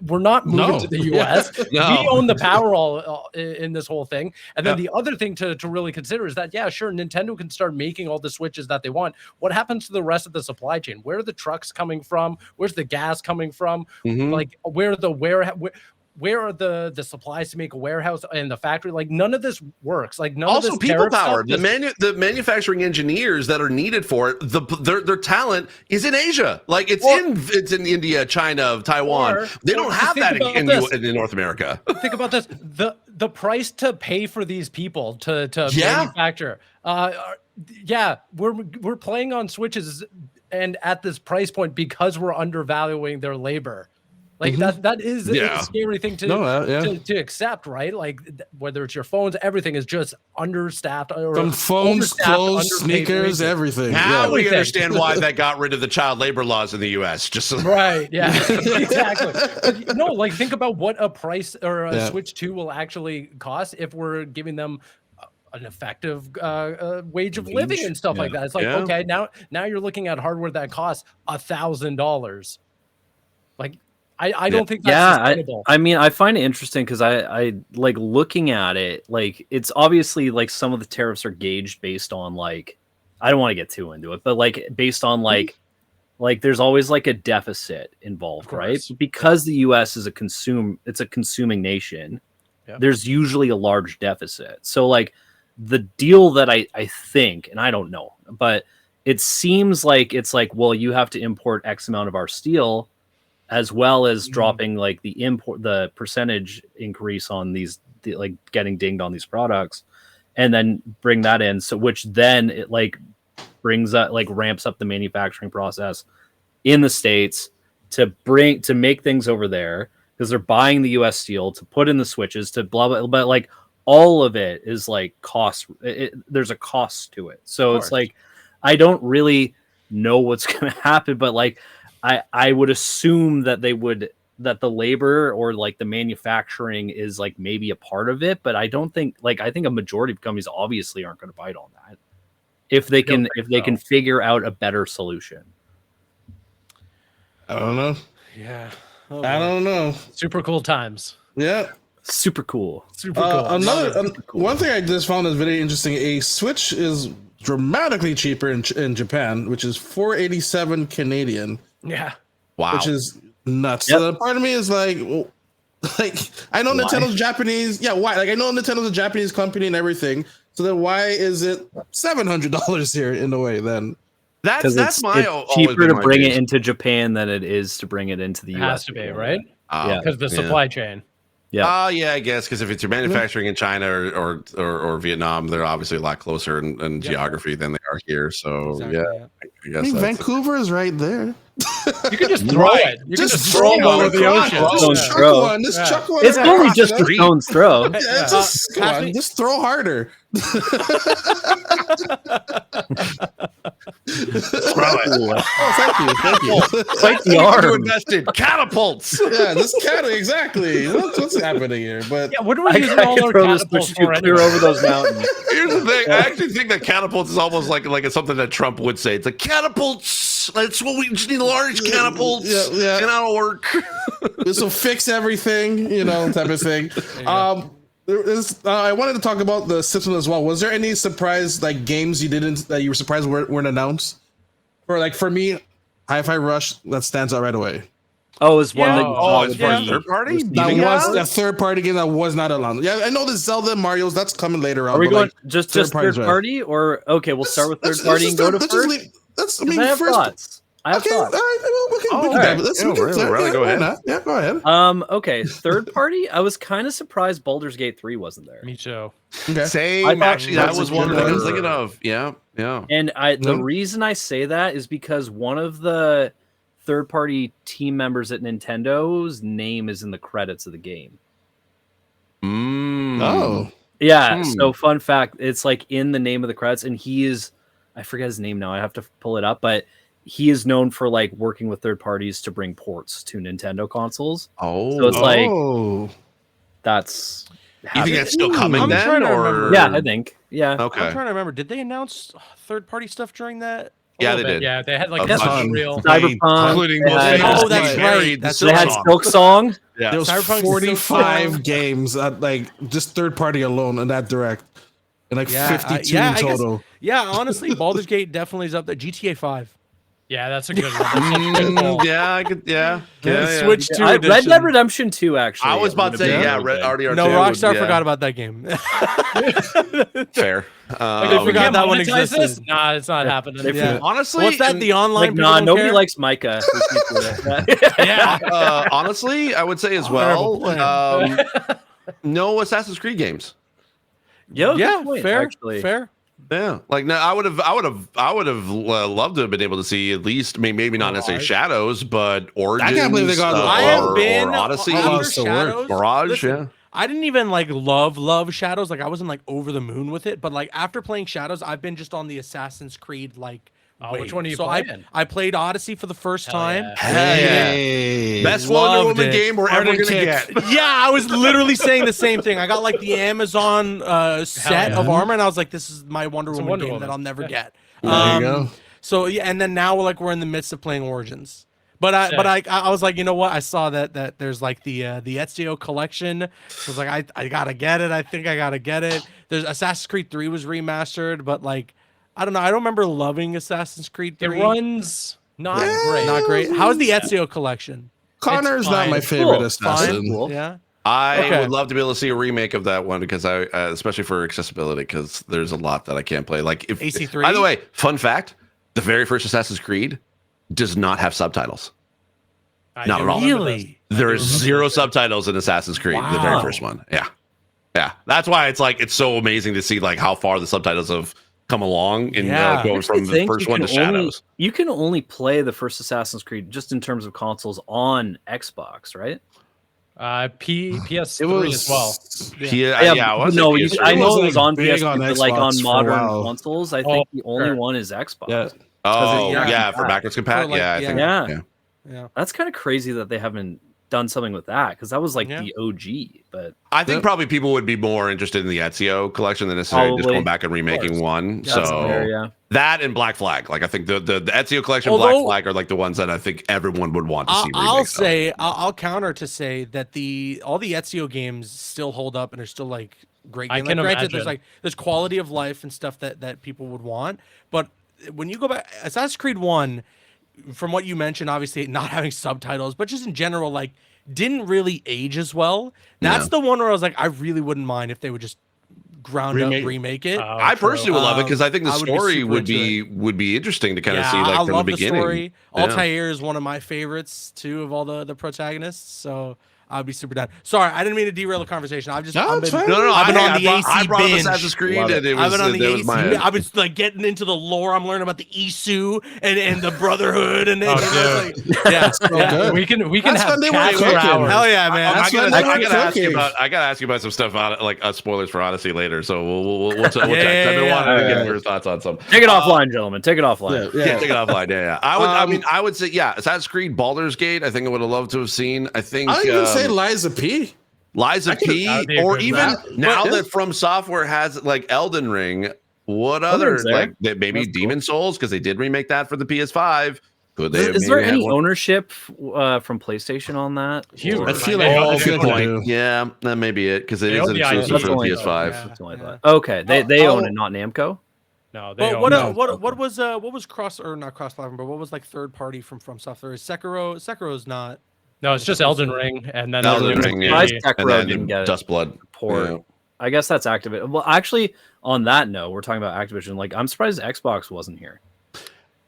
we're not moving to the US. We own the power all in this whole thing. And then the other thing to really consider is that, sure, Nintendo can start making all the Switches that they want. What happens to the rest of the supply chain? Where are the trucks coming from? Where's the gas coming from? Like, where are the supplies to make a warehouse and the factory? Like, none of this works. Like, none of this people power. The manufacturing engineers that are needed for it, their talent is in Asia. Like, it's in India, China, Taiwan. They don't have that in North America. Think about this: the price to pay for these people to manufacture. We're playing on Switches and at this price point because we're undervaluing their labor. Like that is a scary thing to accept, right? Like whether it's your phones, everything is just understaffed. From phones, clothes, sneakers, everything. Now we understand why that got rid of the child labor laws in the U.S. Right, exactly. But, no, like think about what a price or a Switch 2 will actually cost if we're giving them an effective wage of living and stuff like that. It's like okay, now you're looking at hardware that costs $1,000. Like. I don't think that's sustainable. I mean, I find it interesting because I like looking at it. Like, it's obviously like some of the tariffs are gauged based on like, I don't want to get too into it, but like based on like there's always like a deficit involved, right? Because the U.S. is it's a consuming nation. Yeah. There's usually a large deficit. So like the deal that I think, and I don't know, but it seems like it's like, well, you have to import X amount of our steel, as well as dropping like the percentage increase on these, like getting dinged on these products, and then bring that in. So which then it like brings up, like ramps up the manufacturing process in the States, to make things over there because they're buying the US steel to put in the switches to blah blah, but like all of it is like cost. There's a cost to it, so it's like I don't really know what's going to happen, but like I would assume that that the labor or like the manufacturing is like maybe a part of it, but I don't think I think a majority of companies obviously aren't going to bite on that if they can figure out a better solution. I don't know. Yeah. I don't know. Super cool times. Yeah. Super cool. Super cool. One thing I just found is very interesting. A Switch is dramatically cheaper in Japan, which is $487 Canadian. Yeah. Wow. Which is nuts. Yep. So part of me is like I know Nintendo's Japanese. Yeah, why? Like I know Nintendo's a Japanese company and everything. So then why is it $700 here in a way then? That's it's always cheaper been to my bring case. it into Japan than it is to bring it into the It US. has to be, right? Yeah. Because the supply chain. Yeah. Yeah, I guess because if it's you're manufacturing in China or Vietnam, they're obviously a lot closer in geography than they are here. So I guess Vancouver is right there. You can just throw it. You can just throw it over the ocean. Just chuck one. Just chuck one. It's only just a stone's throw. Yeah, just throw harder. Throw it. Oh, thank you. Quite the You arm. invested catapults. Yeah, this cat exactly. What's happening here? But Yeah, what are we I using all can our throw this catapults switch for clear anyway? over those mountains. Here's the thing. I actually think that catapults is almost like it's something that Trump would say. It's like catapults. That's what we just need. Large catapults. Yeah. And that'll work. this will fix everything, type of thing. I wanted to talk about the system as well. Was there any surprise games that you were surprised weren't announced? For me, Hi-Fi Rush that stands out right away. Oh, it's one that it's for a third party. That was a third party game that was not allowed. Yeah, I know the Zelda and Mario's that's coming later on. Are we going but just third party or okay? We'll start with third party and go to first. I have thoughts. I have thoughts. All right, Go ahead. Yeah, go ahead. Okay, third party. I was kind of surprised Baldur's Gate 3 wasn't there. Me too. Okay. Same. Actually, that was one that I was thinking of. Yeah. And the reason I say that is because one of the third-party team members at Nintendo's name is in the credits of the game. Oh. Yeah. So fun fact, it's in the name of the credits, and I forget his name now. I have to pull it up, but he is known for working with third parties to bring ports to Nintendo consoles. Oh. So it's that's. You think that's still coming then, or yeah, I think. Yeah. Okay. I'm trying to remember. Did they announce third-party stuff during that? Yeah, they did. Yeah, they had Unreal. Cyberpunk, including Oh, that's right. they had Silk Song. Yeah. There was Cyberpunk's 45 games just third party alone in that direct. And 52 in total. Honestly, Baldur's Gate definitely is up there. GTA 5. Yeah, that's a good one. That's such a good call. Yeah, I could. Yeah. Switch 2 Red edition. Dead Redemption 2, actually. I was about to say, RDR2. No, Rockstar forgot about that game. Fair. They forgot that one Monetize this? existed. Nah, it's not happening. Yeah. Honestly, What's that? The online? Nah, people don't nobody care? likes Micah. Yeah. honestly, I would say as well. No Assassin's Creed games. Yo, Yeah, good point, fair. actually. Fair. Yeah, no, I would have loved to have been able to see at least maybe not necessarily Shadows, but Origins. I can't believe they got I have been or Odyssey, after Shadows. Mirage. Listen, I didn't even love Shadows. I wasn't over the moon with it. But after playing Shadows, I've been just on the Assassin's Creed which one are you so playing? I played Odyssey for the first time. yeah. Hey. Best Wonder Loved Woman it. game we're ever gonna get. Yeah, I was literally saying the same thing. I got the Amazon set of armor, and I was like, "This is my Wonder Woman game that I'll never get." There you go. So yeah, and then now we're in the midst of playing Origins. But I was like, you know what? I saw that there's the Ezio collection. So I was I gotta get it. I think I gotta get it. There's Assassin's Creed 3 was remastered, but I don't know. I don't remember loving Assassin's Creed 3. It runs not great. Not great. How's the Ezio collection? Connor's not fine. my favorite Cool. assassin. Cool. Yeah. I would love to be able to see a remake of that one because especially for accessibility, because there's a lot that I can't play. If AC3. By the way, fun fact: the very first Assassin's Creed does not have subtitles. Not at all. Really? There is 0 subtitles in Assassin's Creed, the very first one. Yeah. That's why it's so amazing to see how far the subtitles have come along and go from the first one to Shadows. You can only play the first Assassin's Creed just in terms of consoles on Xbox, right? PS3 as well. I know it was on PS3, on but like on Xbox modern consoles, I think the only one is Xbox. For backwards compatible. Yeah. That's kind of crazy that they haven't done something with that, because that was like the OG. But I think probably people would be more interested in the Ezio collection than necessarily just going back and remaking one. That's fair, that and Black Flag. Like I think the Ezio collection, Black Flag are like the ones that I think everyone would want to see. I'll counter to say that all the Ezio games still hold up and are still like great games. I can imagine. There's quality of life and stuff that people would want. But when you go back, Assassin's Creed 1, from what you mentioned, obviously not having subtitles, but just in general, like didn't really age as well. That's the one where I was like, I really wouldn't mind if they would just remake it. I personally would love it because I think the story would be interesting to kind of see like from the beginning. Story. Altair is one of my favorites too of all the protagonists, so I'd be super down. Sorry, I didn't mean to derail the conversation. I've been on the AC I brought binge. Assassin's Creed, and it was, I've been on the AC. I I've been like getting into the lore. I'm learning about the Isu and the Brotherhood, and we can have chat for hours. Hell yeah, man! I gotta ask you about some stuff on like spoilers for Odyssey later. So we'll check. I've been wanting to get your thoughts on some. Take it offline, gentlemen. Take it offline. Take it offline. Yeah. I would say Assassin's Creed Baldur's Gate. I think I would have loved to have seen. I think. I even say Liza P. Or even now that From Software has like Elden Ring, what other like maybe Demon Souls, because they did remake that for the PS5. Could they? Is there any ownership from PlayStation on that? I feel like good point. Yeah, that may be it because it is an exclusive for the PS5. Okay, they own it, not Namco. No, they what was cross or not cross platform, but what was like third party from Software? Sekiro's not. No, it's just Elden Ring, and then Elden Ring, Sekiro didn't get Dustblood port. Yeah. I guess that's Activision. Well, actually, on that note, we're talking about Activision. Like, I'm surprised Xbox wasn't here.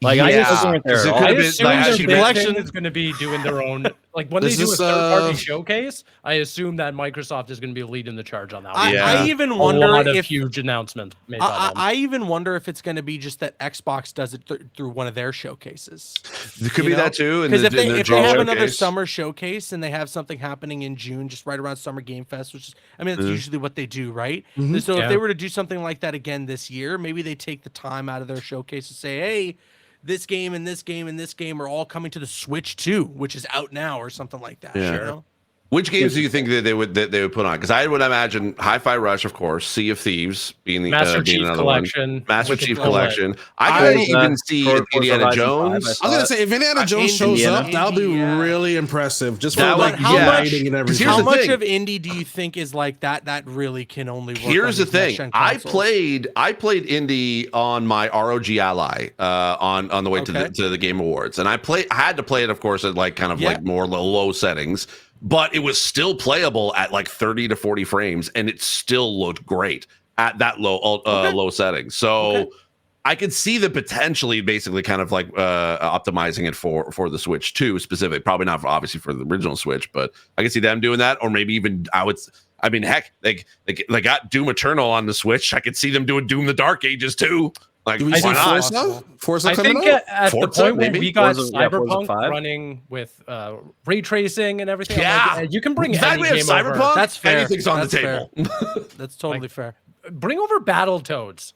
Like, I assume their collection is going to be doing their own. Like when they do a third-party showcase, I assume that Microsoft is going to be leading the charge on that. I even wonder if huge announcement made by them. I even wonder if it's going to be just that Xbox does it through one of their showcases. It could be that too. Because if they have another summer showcase and they have something happening in June, just right around Summer Game Fest, which is, I mean, that's usually what they do, right? Mm-hmm. So if they were to do something like that again this year, maybe they take the time out of their showcase to say, hey, this game and this game and this game are all coming to the Switch too, which is out now or something like that. Yeah. You know? Which games do you think that they would put on? Because I would imagine Hi-Fi Rush, of course, Sea of Thieves being the Master Chief Collection. Master Chief Collection. I could even see Indiana Jones. I was gonna say if Indiana Jones shows up, that'll be really impressive. Just for like writing and everything. How much of indie do you think is like that? That really can only work. Here's the thing. I played indie on my ROG Ally on the way to the Game Awards, and I had to play it, of course, at like kind of like more low settings. But it was still playable at like 30 to 40 frames, and it still looked great at that low setting. So I could see the potentially basically kind of like optimizing it for the Switch 2 specific. Probably not obviously for the original Switch, but I could see them doing that, or maybe even heck, they got Doom Eternal on the Switch. I could see them doing Doom the Dark Ages too. Like, do we see Forza I think at the point when we got Cyberpunk running with ray tracing and everything, like, you can bring any game Cyberpunk. Over. That's fair. Anything's on the table. That's totally fair. Bring over Battletoads.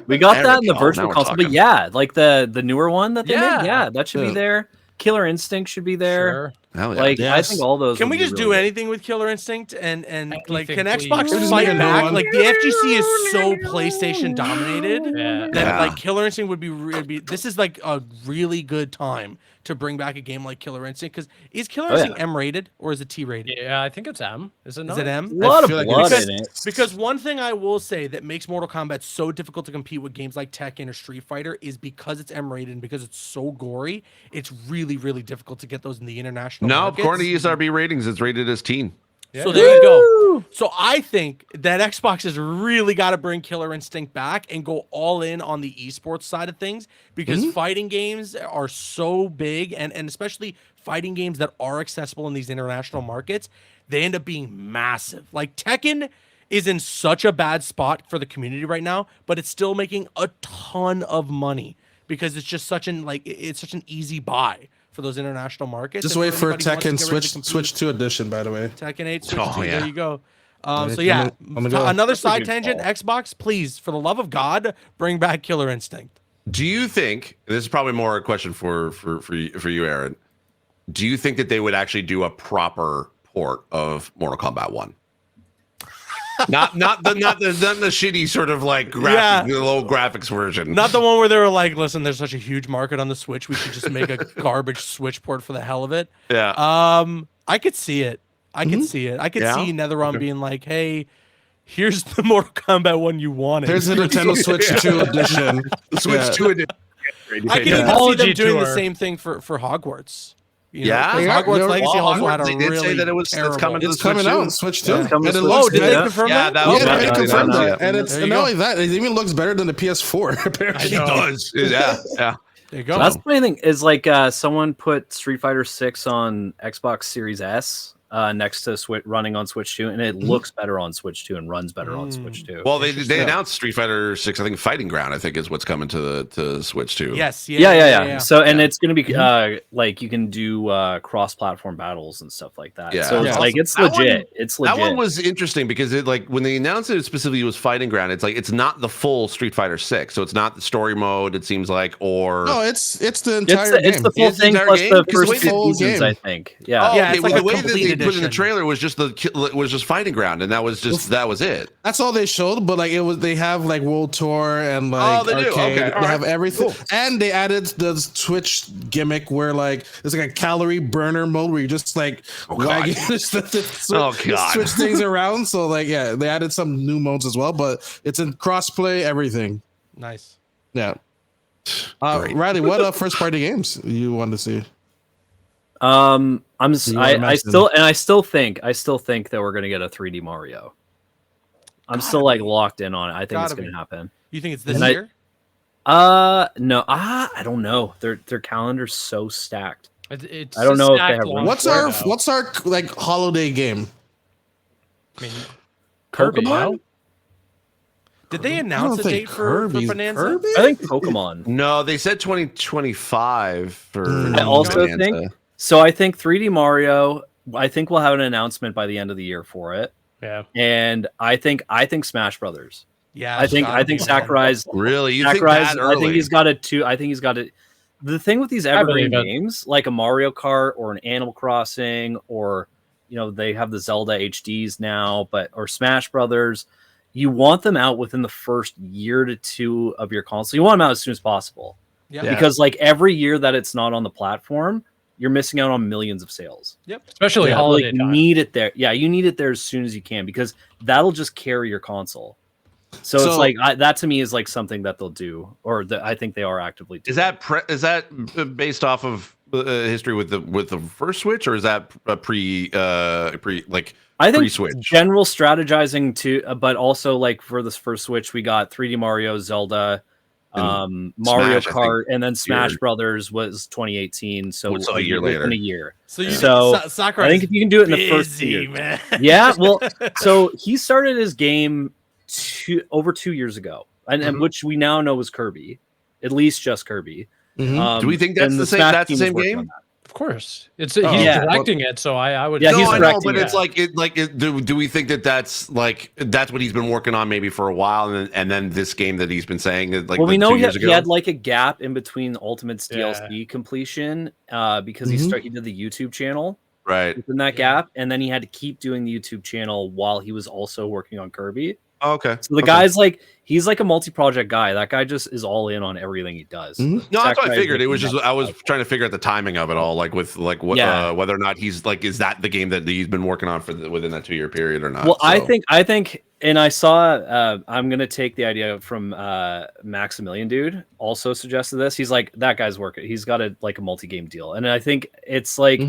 We got that in the virtual console, but like the newer one that they made, that should be there. Killer Instinct should be there. Sure. Like I think all those. Can we just do anything with Killer Instinct and like can Xbox fight back? Like the FGC is so PlayStation dominated that like Killer Instinct would be. This is like a really good time to bring back a game like Killer Instinct, because is Killer Instinct M rated or is it T rated? Yeah, I think it's M. Is it not? Is it M? A lot of blood in it. Because one thing I will say that makes Mortal Kombat so difficult to compete with games like Tekken or Street Fighter is because it's M rated and because it's so gory. It's really, really difficult to get those in the international markets. According to ESRB ratings, it's rated as teen. Yeah. So there you go. So I think that Xbox has really got to bring Killer Instinct back and go all in on the esports side of things, because fighting games are so big, and especially fighting games that are accessible in these international markets, they end up being massive. Like Tekken is in such a bad spot for the community right now, but it's still making a ton of money because it's just such an easy buy for those international markets. Just wait for Tekken Switch 2 edition, by the way. Tekken 8 Switch 2. Yeah. There you go. I'm Another side tangent. Xbox, please, for the love of God, bring back Killer Instinct. Do you think this is probably more a question for you, Aaron? Do you think that they would actually do a proper port of Mortal Kombat 1? not the shitty sort of like low graphics version. Not the one where they were like, listen, there's such a huge market on the Switch, we should just make a garbage Switch port for the hell of it. Yeah. I could see it. I could see see NetherRealm being like, hey, here's the Mortal Kombat 1 you wanted. Here's the Nintendo Switch 2 edition. Switch 2 edition. I can even see them doing the same thing for Hogwarts. Hogwarts Legacy also had a really say that it's coming to it's coming out on Switch 2. Did they confirm that? It confirmed it. And it's not only that, it even looks better than the PS4. Apparently. It does. Yeah. There you go. So that's the funny thing is like someone put Street Fighter 6 on Xbox Series S next to running on Switch 2, and it looks better on Switch 2 and runs better on Switch 2. Well, they announced Street Fighter 6. I think Fighting Ground, I think, is what's coming to Switch 2. Yes. Yeah. So, and it's going to be like you can do cross-platform battles and stuff like that. Yeah. So it's like it's legit. It's legit. That one was interesting because it like when they announced it specifically, it was Fighting Ground. It's like it's not the full Street Fighter 6, so it's not the story mode. It seems like, or no, it's the entire game. It's the full thing plus the first two seasons, I think. Yeah. Okay, the way that they put in the trailer was just Fighting Ground, and that was it. That's all they showed, but like they have like World Tour and like they do. arcade. Okay, they have everything, and they added the Twitch gimmick where like there's like a calorie burner mode where you just like wagging switch things around. So like they added some new modes as well, but it's in crossplay everything. Nice. Yeah. Riley, what first party games you want to see? I still think that we're gonna get a 3D Mario. I'm still like locked in on it. I think it's gonna happen. You think it's this year? No. I don't know. Their calendar's so stacked. I don't know if they have. What's our like holiday game? I mean, Pokemon. Did they announce a date for Bonanza? Kirby? I think Pokemon. No, they said 2025 for. I also think. So I think 3D Mario. I think we'll have an announcement by the end of the year for it. Yeah, and I think Smash Brothers. Yeah, I think Sakurai's really. You Sakurai's, think that early? I think he's got it too. I think he's got it. The thing with these evergreen games, like a Mario Kart or an Animal Crossing, or they have the Zelda HDs now, or Smash Brothers, you want them out within the first year to two of your console. You want them out as soon as possible. Yeah. Because like every year that it's not on the platform, you're missing out on millions of sales. Yep. Especially holiday time. Need it there. Yeah, you need it there as soon as you can because that'll just carry your console. So it's like that to me is like something that they'll do, or I think they are actively doing. Is that based off of history with the first Switch, or is that pre like? I think pre-Switch? General strategizing too, but also like for this first Switch, we got 3D Mario, Zelda, Mario Kart, and then Smash Brothers was 2018. So it's a year later. In a year. So I think if you can do it in the first year, man. Yeah. Well, so he started his game over 2 years ago, and which we now know was Kirby, at least just Kirby. Do we think that's the same? That's the same game? Of course, he's directing it, so I would. Yeah, he's directing. But it's do we think that's what he's been working on maybe for a while, and then this game that he's been saying like. Well, we know he had like a gap in between Ultimate's DLC completion because he did the YouTube channel right in that gap, and then he had to keep doing the YouTube channel while he was also working on Kirby. Oh, okay. So the guy's like, he's like a multi-project guy. That guy just is all in on everything he does. No, that's what I figured. It was just I was trying to figure out the timing of it all, like with like what whether or not he's like, is that the game that he's been working on for within that 2 year period or not? Well, so. I think, and I saw. I'm gonna take the idea from Maximilian dude. Also suggested this. He's like, that guy's working. He's got a multi-game deal, and I think it's like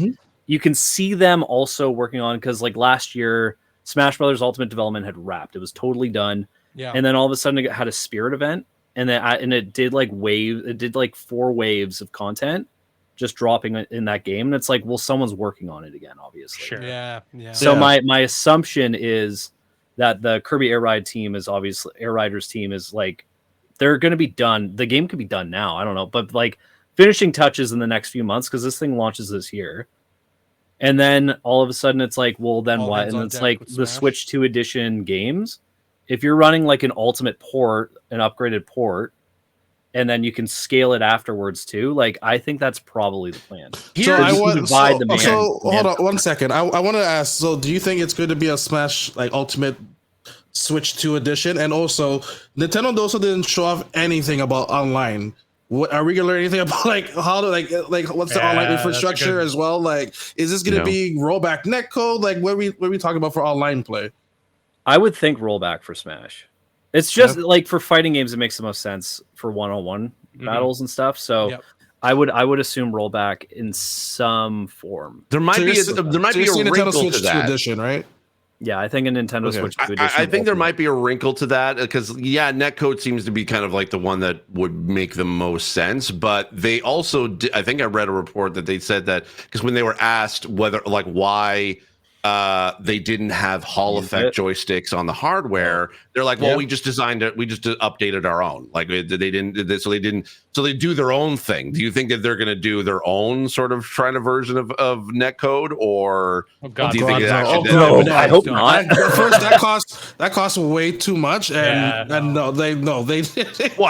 you can see them also working on because like last year. Smash Brothers Ultimate development had wrapped. It was totally done. Yeah. And then all of a sudden it had a Spirit event, and then it did like 4 waves of content just dropping in that game. And it's like, well, someone's working on it again, obviously. Sure. Yeah. So my assumption is that the Kirby Air Riders team is like, they're going to be done. The game could be done now. I don't know, but like finishing touches in the next few months because this thing launches this year. And then all of a sudden it's like, well, then what? And it's like the Switch 2 edition games. If you're running like an ultimate port, an upgraded port, and then you can scale it afterwards too. Like, I think that's probably the plan. So hold on 1 second. I want to ask. So, do you think it's going to be a Smash like Ultimate Switch 2 edition? And also, Nintendo also didn't show off anything about online. What are we gonna learn anything about like how to like what's the online infrastructure as well? Like, is this gonna be rollback netcode? Like, what are we talking about for online play? I would think rollback for Smash. It's just like for fighting games, it makes the most sense for one-on-one battles and stuff. So I would assume rollback in some form. There might be a wrinkle Switch to that edition, right? Yeah, I think a Nintendo Switch 2 edition. I think there might be a wrinkle to that because netcode seems to be kind of like the one that would make the most sense. But they also, I think I read a report that they said that because when they were asked why they didn't have Hall effect joysticks on the hardware, they're like, well, we just designed it, we just updated our own. Like they didn't, so they do their own thing. Do you think that they're going to do their own sort of trying a version of netcode, or do you think I hope not. First, that costs way too much, and no, they well,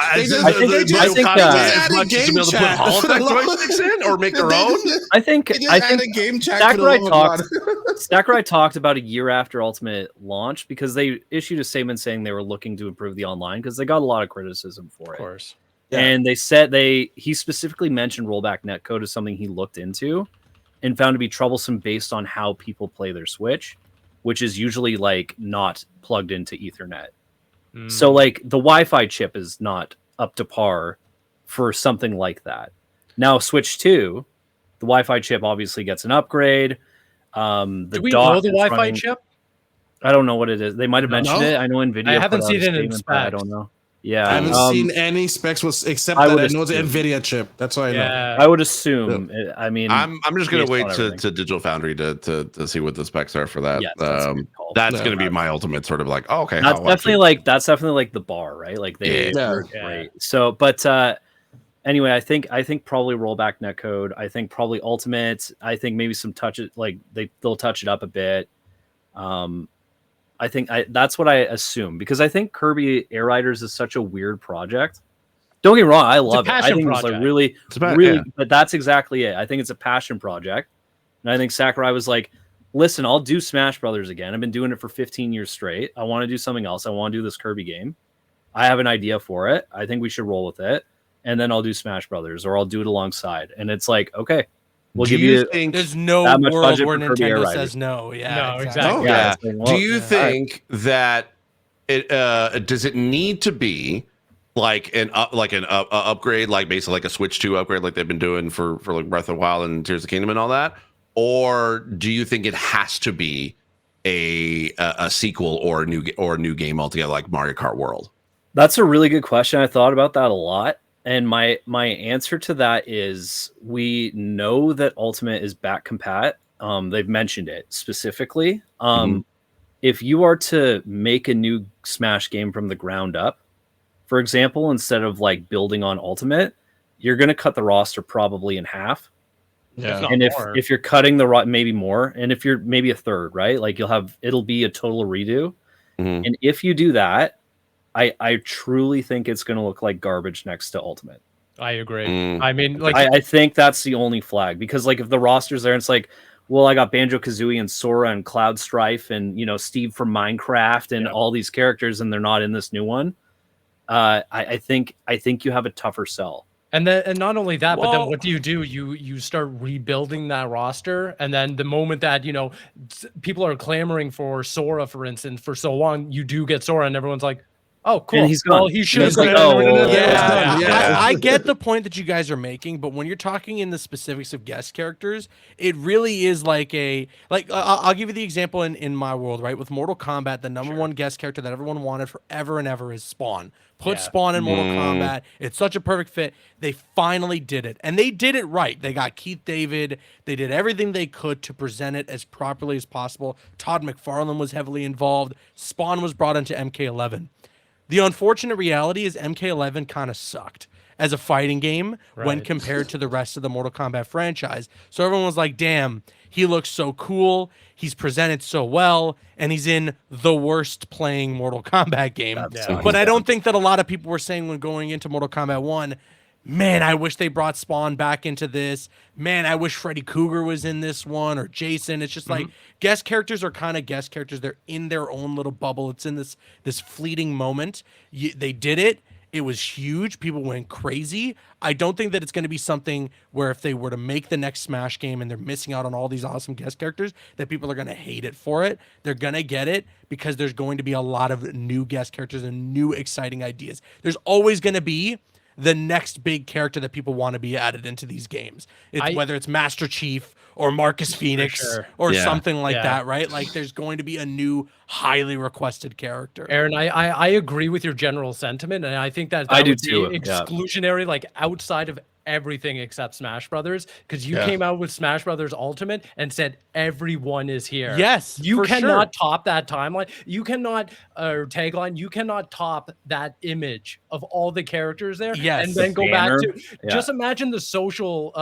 I think as much as to be able to put Hall effect joysticks in or make their own. I think Sakurai talked about a year after Ultimate launch because they issued a statement saying they were looking to improve the online because they got a lot of criticism for it. Of course. And they said he specifically mentioned rollback netcode as something he looked into and found to be troublesome based on how people play their Switch, which is usually like not plugged into Ethernet. So like the Wi-Fi chip is not up to par for something like that. Now Switch 2, the Wi-Fi chip obviously gets an upgrade. Do we know the Wi-Fi chip? I don't know what it is. They might have mentioned it. I know NVIDIA. I haven't seen it in specs. I don't know. Yeah, I haven't seen any specs except that I know it's an NVIDIA chip. That's why I know. I would assume. I mean, I'm just gonna wait to Digital Foundry to see what the specs are for that. Yeah, that's gonna be my ultimate sort of like, oh, okay. That's definitely like the bar, right? Like they great. So, but anyway, I think probably rollback netcode. I think probably ultimate. I think maybe some touches, like they'll touch it up a bit. I think that's what I assume because I think Kirby Air Riders is such a weird project. Don't get me wrong, I love it. I think it's like really, but that's exactly it. I think it's a passion project, and I think Sakurai was like, "Listen, I'll do Smash Brothers again. I've been doing it for 15 years straight. I want to do something else. I want to do this Kirby game. I have an idea for it. I think we should roll with it, and then I'll do Smash Brothers, or I'll do it alongside." And it's like, okay. We'll give you there's no world where Nintendo says no. Yeah, no, exactly. Yeah. Do you think that it does it need to be like an upgrade, like basically like a Switch 2 upgrade, like they've been doing for like Breath of the Wild and Tears of the Kingdom and all that, or do you think it has to be a sequel or a new game altogether, like Mario Kart World? That's a really good question. I thought about that a lot. And my answer to that is we know that Ultimate is back compat. They've mentioned it specifically. If you are to make a new Smash game from the ground up, for example, instead of like building on Ultimate, you're going to cut the roster probably in half. Yeah. And if you're cutting maybe more, and if you're maybe a third, right? Like it'll be a total redo. And if you do that, I truly think it's going to look like garbage next to Ultimate. I agree. I mean, like I think that's the only flag because like if the roster's there, it's like, well, I got Banjo-Kazooie and Sora and Cloud Strife and Steve from Minecraft and all these characters, and they're not in this new one. I think you have a tougher sell. And not only that, but then what do? You start rebuilding that roster, and then the moment that people are clamoring for Sora, for instance, for so long, you do get Sora, and everyone's like, Oh, cool. And he's gone. Well, he should have. Like, I get the point that you guys are making, but when you're talking in the specifics of guest characters, it really is like I'll give you the example in my world, right? With Mortal Kombat, the number one guest character that everyone wanted forever and ever is Spawn. Put Spawn in Mortal Kombat. It's such a perfect fit. They finally did it, and they did it right. They got Keith David. They did everything they could to present it as properly as possible. Todd McFarlane was heavily involved. Spawn was brought into MK11. The unfortunate reality is MK11 kind of sucked as a fighting game when compared to the rest of the Mortal Kombat franchise. So everyone was like, damn, he looks so cool. He's presented so well, and he's in the worst playing Mortal Kombat game. But I don't think that a lot of people were saying when going into Mortal Kombat 1, man, I wish they brought Spawn back into this. Man, I wish Freddy Krueger was in this one, or Jason. It's just like guest characters are kind of guest characters. They're in their own little bubble. It's in this fleeting moment. They did it. It was huge. People went crazy. I don't think that it's going to be something where if they were to make the next Smash game and they're missing out on all these awesome guest characters, that people are going to hate it for it. They're going to get it because there's going to be a lot of new guest characters and new exciting ideas. There's always going to be the next big character that people want to be added into these games. Whether it's Master Chief or Marcus Phoenix or something like that, right? Like there's going to be a new highly requested character. Aaron, I agree with your general sentiment, and I think that I do would be too. exclusionary, like outside of everything except Smash Brothers, because you came out with Smash Brothers Ultimate and said everyone is here. Yes, you cannot top that timeline. You cannot tagline. You cannot top that image of all the characters there. Yes, and then go back to just imagine the social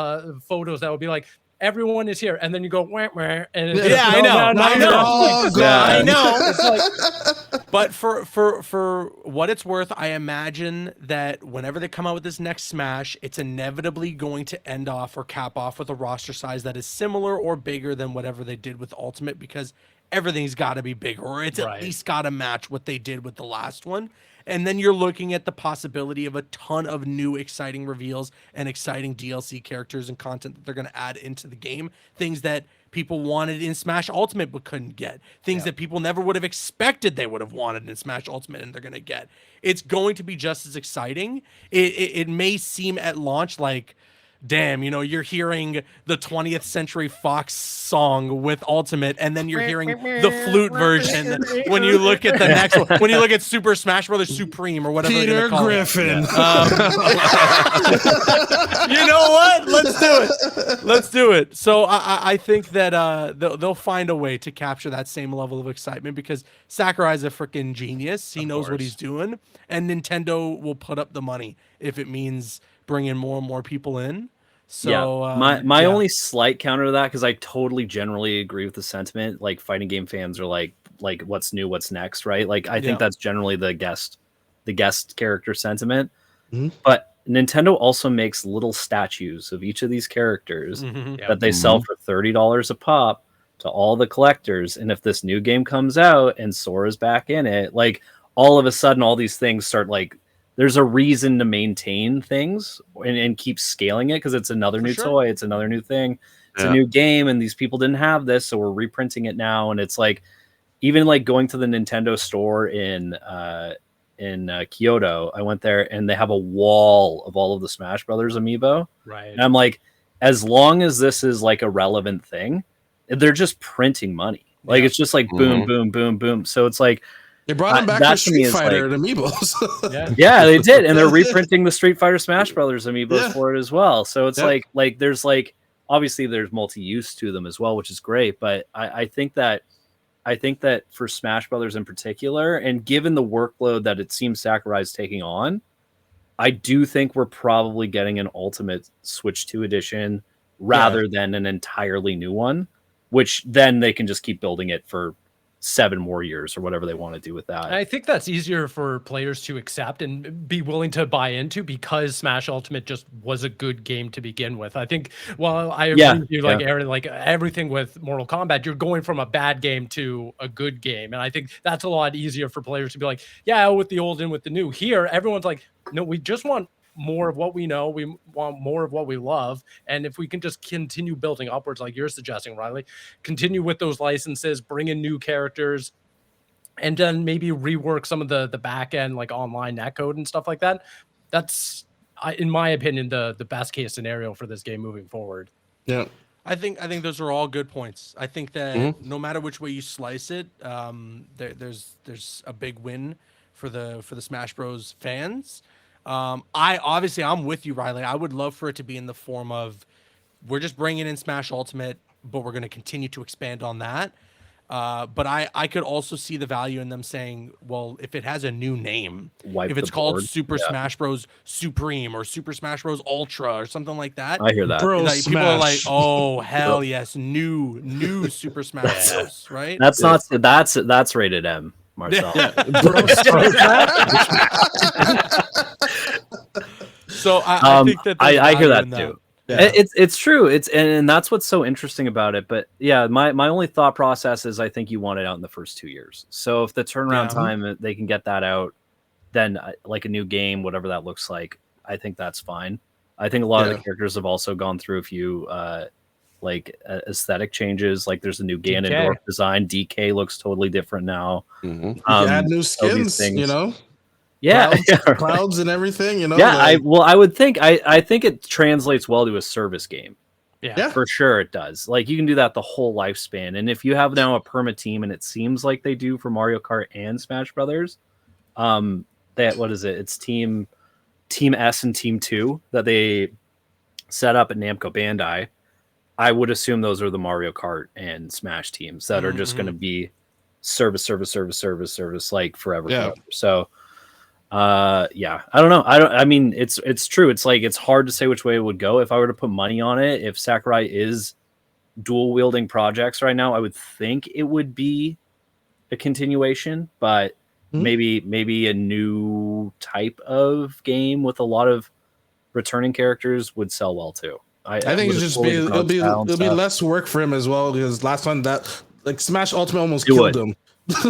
photos that would be like, everyone is here, and then you go wah, wah, and it's I know. I know. It's like, but for what it's worth, I imagine that whenever they come out with this next Smash, it's inevitably going to end off or cap off with a roster size that is similar or bigger than whatever they did with Ultimate, because everything's got to be bigger, or it's at least got to match what they did with the last one. And then you're looking at the possibility of a ton of new exciting reveals and exciting DLC characters and content that they're going to add into the game. Things that people wanted in Smash Ultimate but couldn't get. Things that people never would have expected they would have wanted in Smash Ultimate and they're going to get. It's going to be just as exciting. It may seem at launch like, damn, you're hearing the 20th Century Fox song with Ultimate, and then you're hearing the flute version when you look at the next one. When you look at Super Smash Brothers Supreme or whatever Peter Griffin. You know what? Let's do it. So I think that they'll find a way to capture that same level of excitement, because Sakurai's a freaking genius. He knows what he's doing, and Nintendo will put up the money if it means bringing more and more people in. So my only slight counter to that, because I totally generally agree with the sentiment, like fighting game fans are like what's new, what's next, right? Like I think that's generally the guest character sentiment. But Nintendo also makes little statues of each of these characters that they sell for $30 a pop to all the collectors. And if this new game comes out and Sora's back in it, like all of a sudden all these things start, like there's a reason to maintain things and keep scaling it, because it's another new toy, it's another new thing, it's a new game, and these people didn't have this, so we're reprinting it now. And it's like, even like going to the Nintendo store in Kyoto, I went there and they have a wall of all of the Smash Brothers amiibo. Right. And I'm like, as long as this is like a relevant thing, they're just printing money. Like it's just like boom, boom, boom, boom. So it's like, they brought him back for Street Fighter and amiibos. Yeah, they did, and they're reprinting the Street Fighter Smash Brothers amiibos for it as well. So it's like there's like, obviously there's multi-use to them as well, which is great. But I think that for Smash Brothers in particular, and given the workload that it seems Sakurai's taking on, I do think we're probably getting an Ultimate Switch 2 edition rather than an entirely new one, which then they can just keep building it for 7 more years or whatever they want to do with that. I think that's easier for players to accept and be willing to buy into, because Smash Ultimate just was a good game to begin with. I think, well, I agree with you, like Aaron, like everything with Mortal Kombat, you're going from a bad game to a good game. And I think that's a lot easier for players to be like, yeah, with the old and with the new. Here, everyone's like, no, we just want more of what we know. We want more of what we love. And if we can just continue building upwards, like you're suggesting, Riley, continue with those licenses, bring in new characters, and then maybe rework some of the back end, like online netcode and stuff like that. That's, in my opinion, the best case scenario for this game moving forward. Yeah. I think those are all good points. I think that no matter which way you slice it, there's a big win for the Smash Bros fans. I'm with you, Riley. I would love for it to be in the form of, we're just bringing in Smash Ultimate, but we're going to continue to expand on that. But I could also see the value in them saying, well, if it has a new name, if it's called Super Smash Bros. Supreme or Super Smash Bros. Ultra or something like that. I hear that. Like, people are like, oh, hell yes, new Super Smash Bros. Right? That's rated M, Marcel. So I think that I hear that too. Yeah. It's true. And that's what's so interesting about it. But yeah, my only thought process is I think you want it out in the first 2 years. So if the turnaround time they can get that out, then like a new game, whatever that looks like, I think that's fine. I think a lot of the characters have also gone through a few aesthetic changes. Like there's a new Ganondorf design. DK looks totally different now. You add new skins, you know. Yeah, clouds and everything, you know. Yeah, I would think I think it translates well to a service game. Yeah, for sure it does. Like you can do that the whole lifespan, and if you have now a perma team, and it seems like they do for Mario Kart and Smash Brothers, what is it? It's Team S and Team 2 that they set up at Namco Bandai. I would assume those are the Mario Kart and Smash teams that are just going to be service like forever. So. I don't know. I mean, it's true. It's like, it's hard to say which way it would go. If I were to put money on it, if Sakurai is dual wielding projects right now, I would think it would be a continuation, but maybe a new type of game with a lot of returning characters would sell well too. I think it'll be less work for him as well, because last time that like Smash Ultimate almost killed him. He's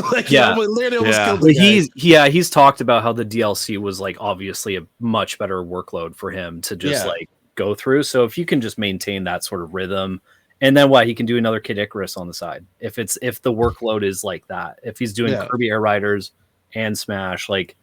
talked about how the DLC was like obviously a much better workload for him to just like go through. So if you can just maintain that sort of rhythm, and then he can do another Kid Icarus on the side. If the workload is like that, if he's doing Kirby Air Riders and Smash, like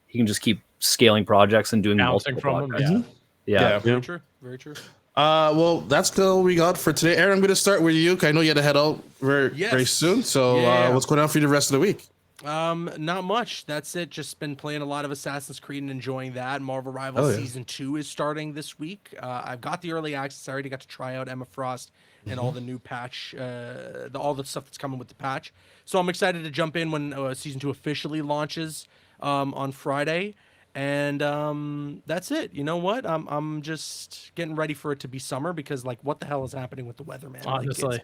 he can just keep scaling projects and doing multiple projects. Very true. Very true. Well, that's all we got for today. Aaron, I'm going to start with you. I know you had to head out very soon. So what's going on for you the rest of the week? Not much. That's it. Just been playing a lot of Assassin's Creed and enjoying that. Marvel Rivals Season 2 is starting this week. I've got the early access. I already got to try out Emma Frost and all the new patch, all the stuff that's coming with the patch. So I'm excited to jump in when Season 2 officially launches on Friday. And that's it. You know what? I'm just getting ready for it to be summer, because like, what the hell is happening with the weather, man? Honestly,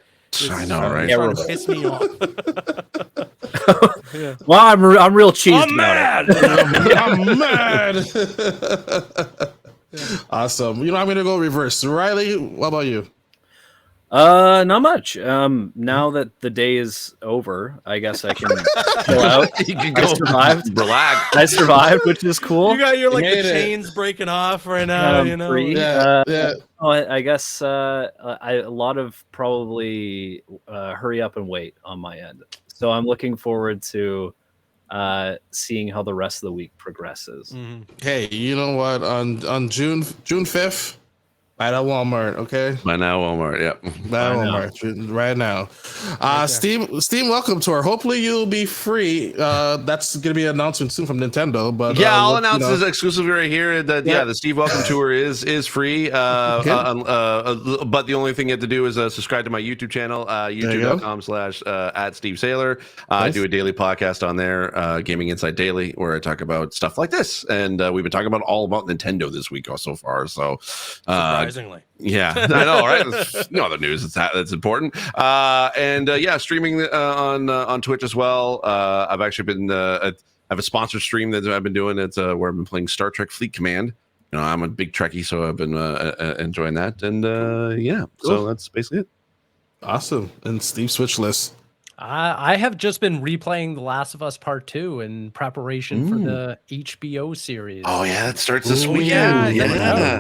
I know, right? It's to piss me off. Well, I'm real cheesed about it. I'm mad. Awesome. You know, I'm gonna go reverse. Riley, what about you? Not much. Now that the day is over, I guess I can chill out. You can go relax. I survived, which is cool. You're like the chains breaking off right now. You know. Free. I guess a lot of probably hurry up and wait on my end. So I'm looking forward to seeing how the rest of the week progresses. Hey, you know what? On June 5th. At Walmart, okay? By now, Walmart, yep. By Walmart, right now. Steam, welcome tour. Hopefully, you'll be free. That's going to be an announcement soon from Nintendo. But I'll announce this exclusively right here. That the Steve Welcome tour is free. But the only thing you have to do is subscribe to my YouTube channel, youtube.com/@Steve Saylor. I do a daily podcast on there, Gaming Insight Daily, where I talk about stuff like this. And we've been talking all about Nintendo this week so far. So, surprisingly. Yeah, I know, right? No other news that's important. Streaming on Twitch as well. I've actually been I have a sponsored stream that I've been doing. It's where I've been playing Star Trek Fleet Command. You know, I'm a big Trekkie, so I've been enjoying that. And so that's basically it. Awesome. And Steve Switchless. I have just been replaying The Last of Us Part 2 in preparation for the HBO series. Oh, yeah, that starts this weekend. Yeah,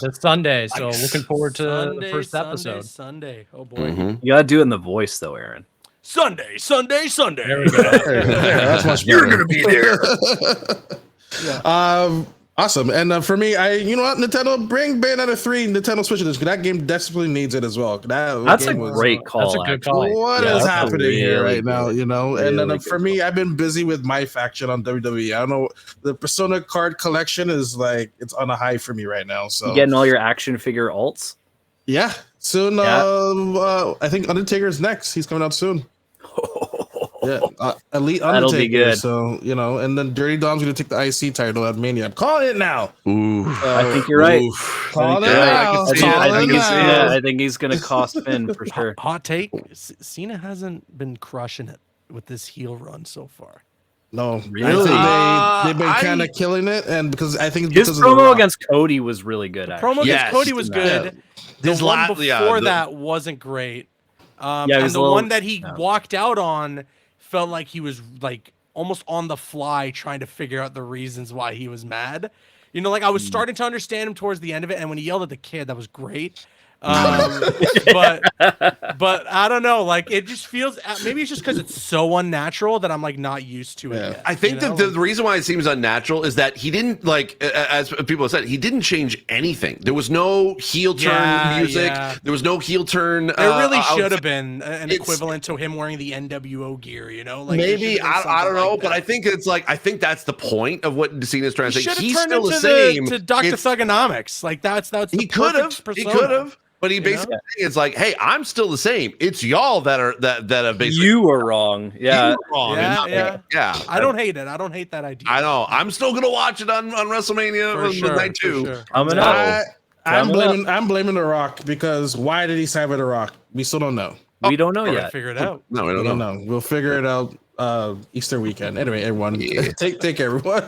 this Sunday. So looking forward to the first episode. Sunday. Oh, boy. You got to do it in the voice, though, Aaron. Sunday. There we go. That's much better. You're gonna be there. Awesome. And for me, you know what, Nintendo, bring Bayonetta 3 Nintendo Switch Edition. That game desperately needs it as well. That's a great call. That's a good call. What is happening here right now? You know, and then for me, I've been busy with my faction on WWE. I don't know, the Persona card collection is like it's on a high for me right now. So you getting all your action figure alts? Yeah, soon. Yeah. I think Undertaker's next. He's coming out soon. Yeah, Elite Undertaker. That'll be good. So, you know, and then Dirty Dom's going to take the IC title at Mania. I'm calling it now. I think you're right. Calling it now. I think he's going to cost Finn for sure. Hot take: Cena hasn't been crushing it with this heel run so far. No, Really? They've been kind of killing it, and because I think His because promo against Cody was really good. Promo against Cody was good. The His one before that wasn't great. And the one that he walked out on felt like he was like almost on the fly trying to figure out the reasons why he was mad. You know, like I was starting to understand him towards the end of it, and when he yelled at the kid, that was great. But I don't know, like it just feels, maybe it's just because it's so unnatural that I'm like not used to it yet, I think that the reason why it seems unnatural is that he didn't, like, as people have said, he didn't change anything. There was no heel turn music. There was no heel turn. There really should have been an equivalent to him wearing the NWO gear, you know, like maybe I don't know, but I think it's like, I think that's the point of what Cena's trying to say. He's still the same to Dr. Thugonomics. Like that's he could have. But he basically it's like, hey, I'm still the same. It's y'all that are basically you were wrong. Yeah. You were wrong. Yeah. I don't hate it. I don't hate that idea. I know. I'm still gonna watch it on WrestleMania night 2. Sure. I'm blaming The Rock because why did he sign with The Rock? We still don't know. We don't know yet. Figure it out. No, we don't know. We'll figure it out Easter weekend. Anyway, everyone, take care, everyone.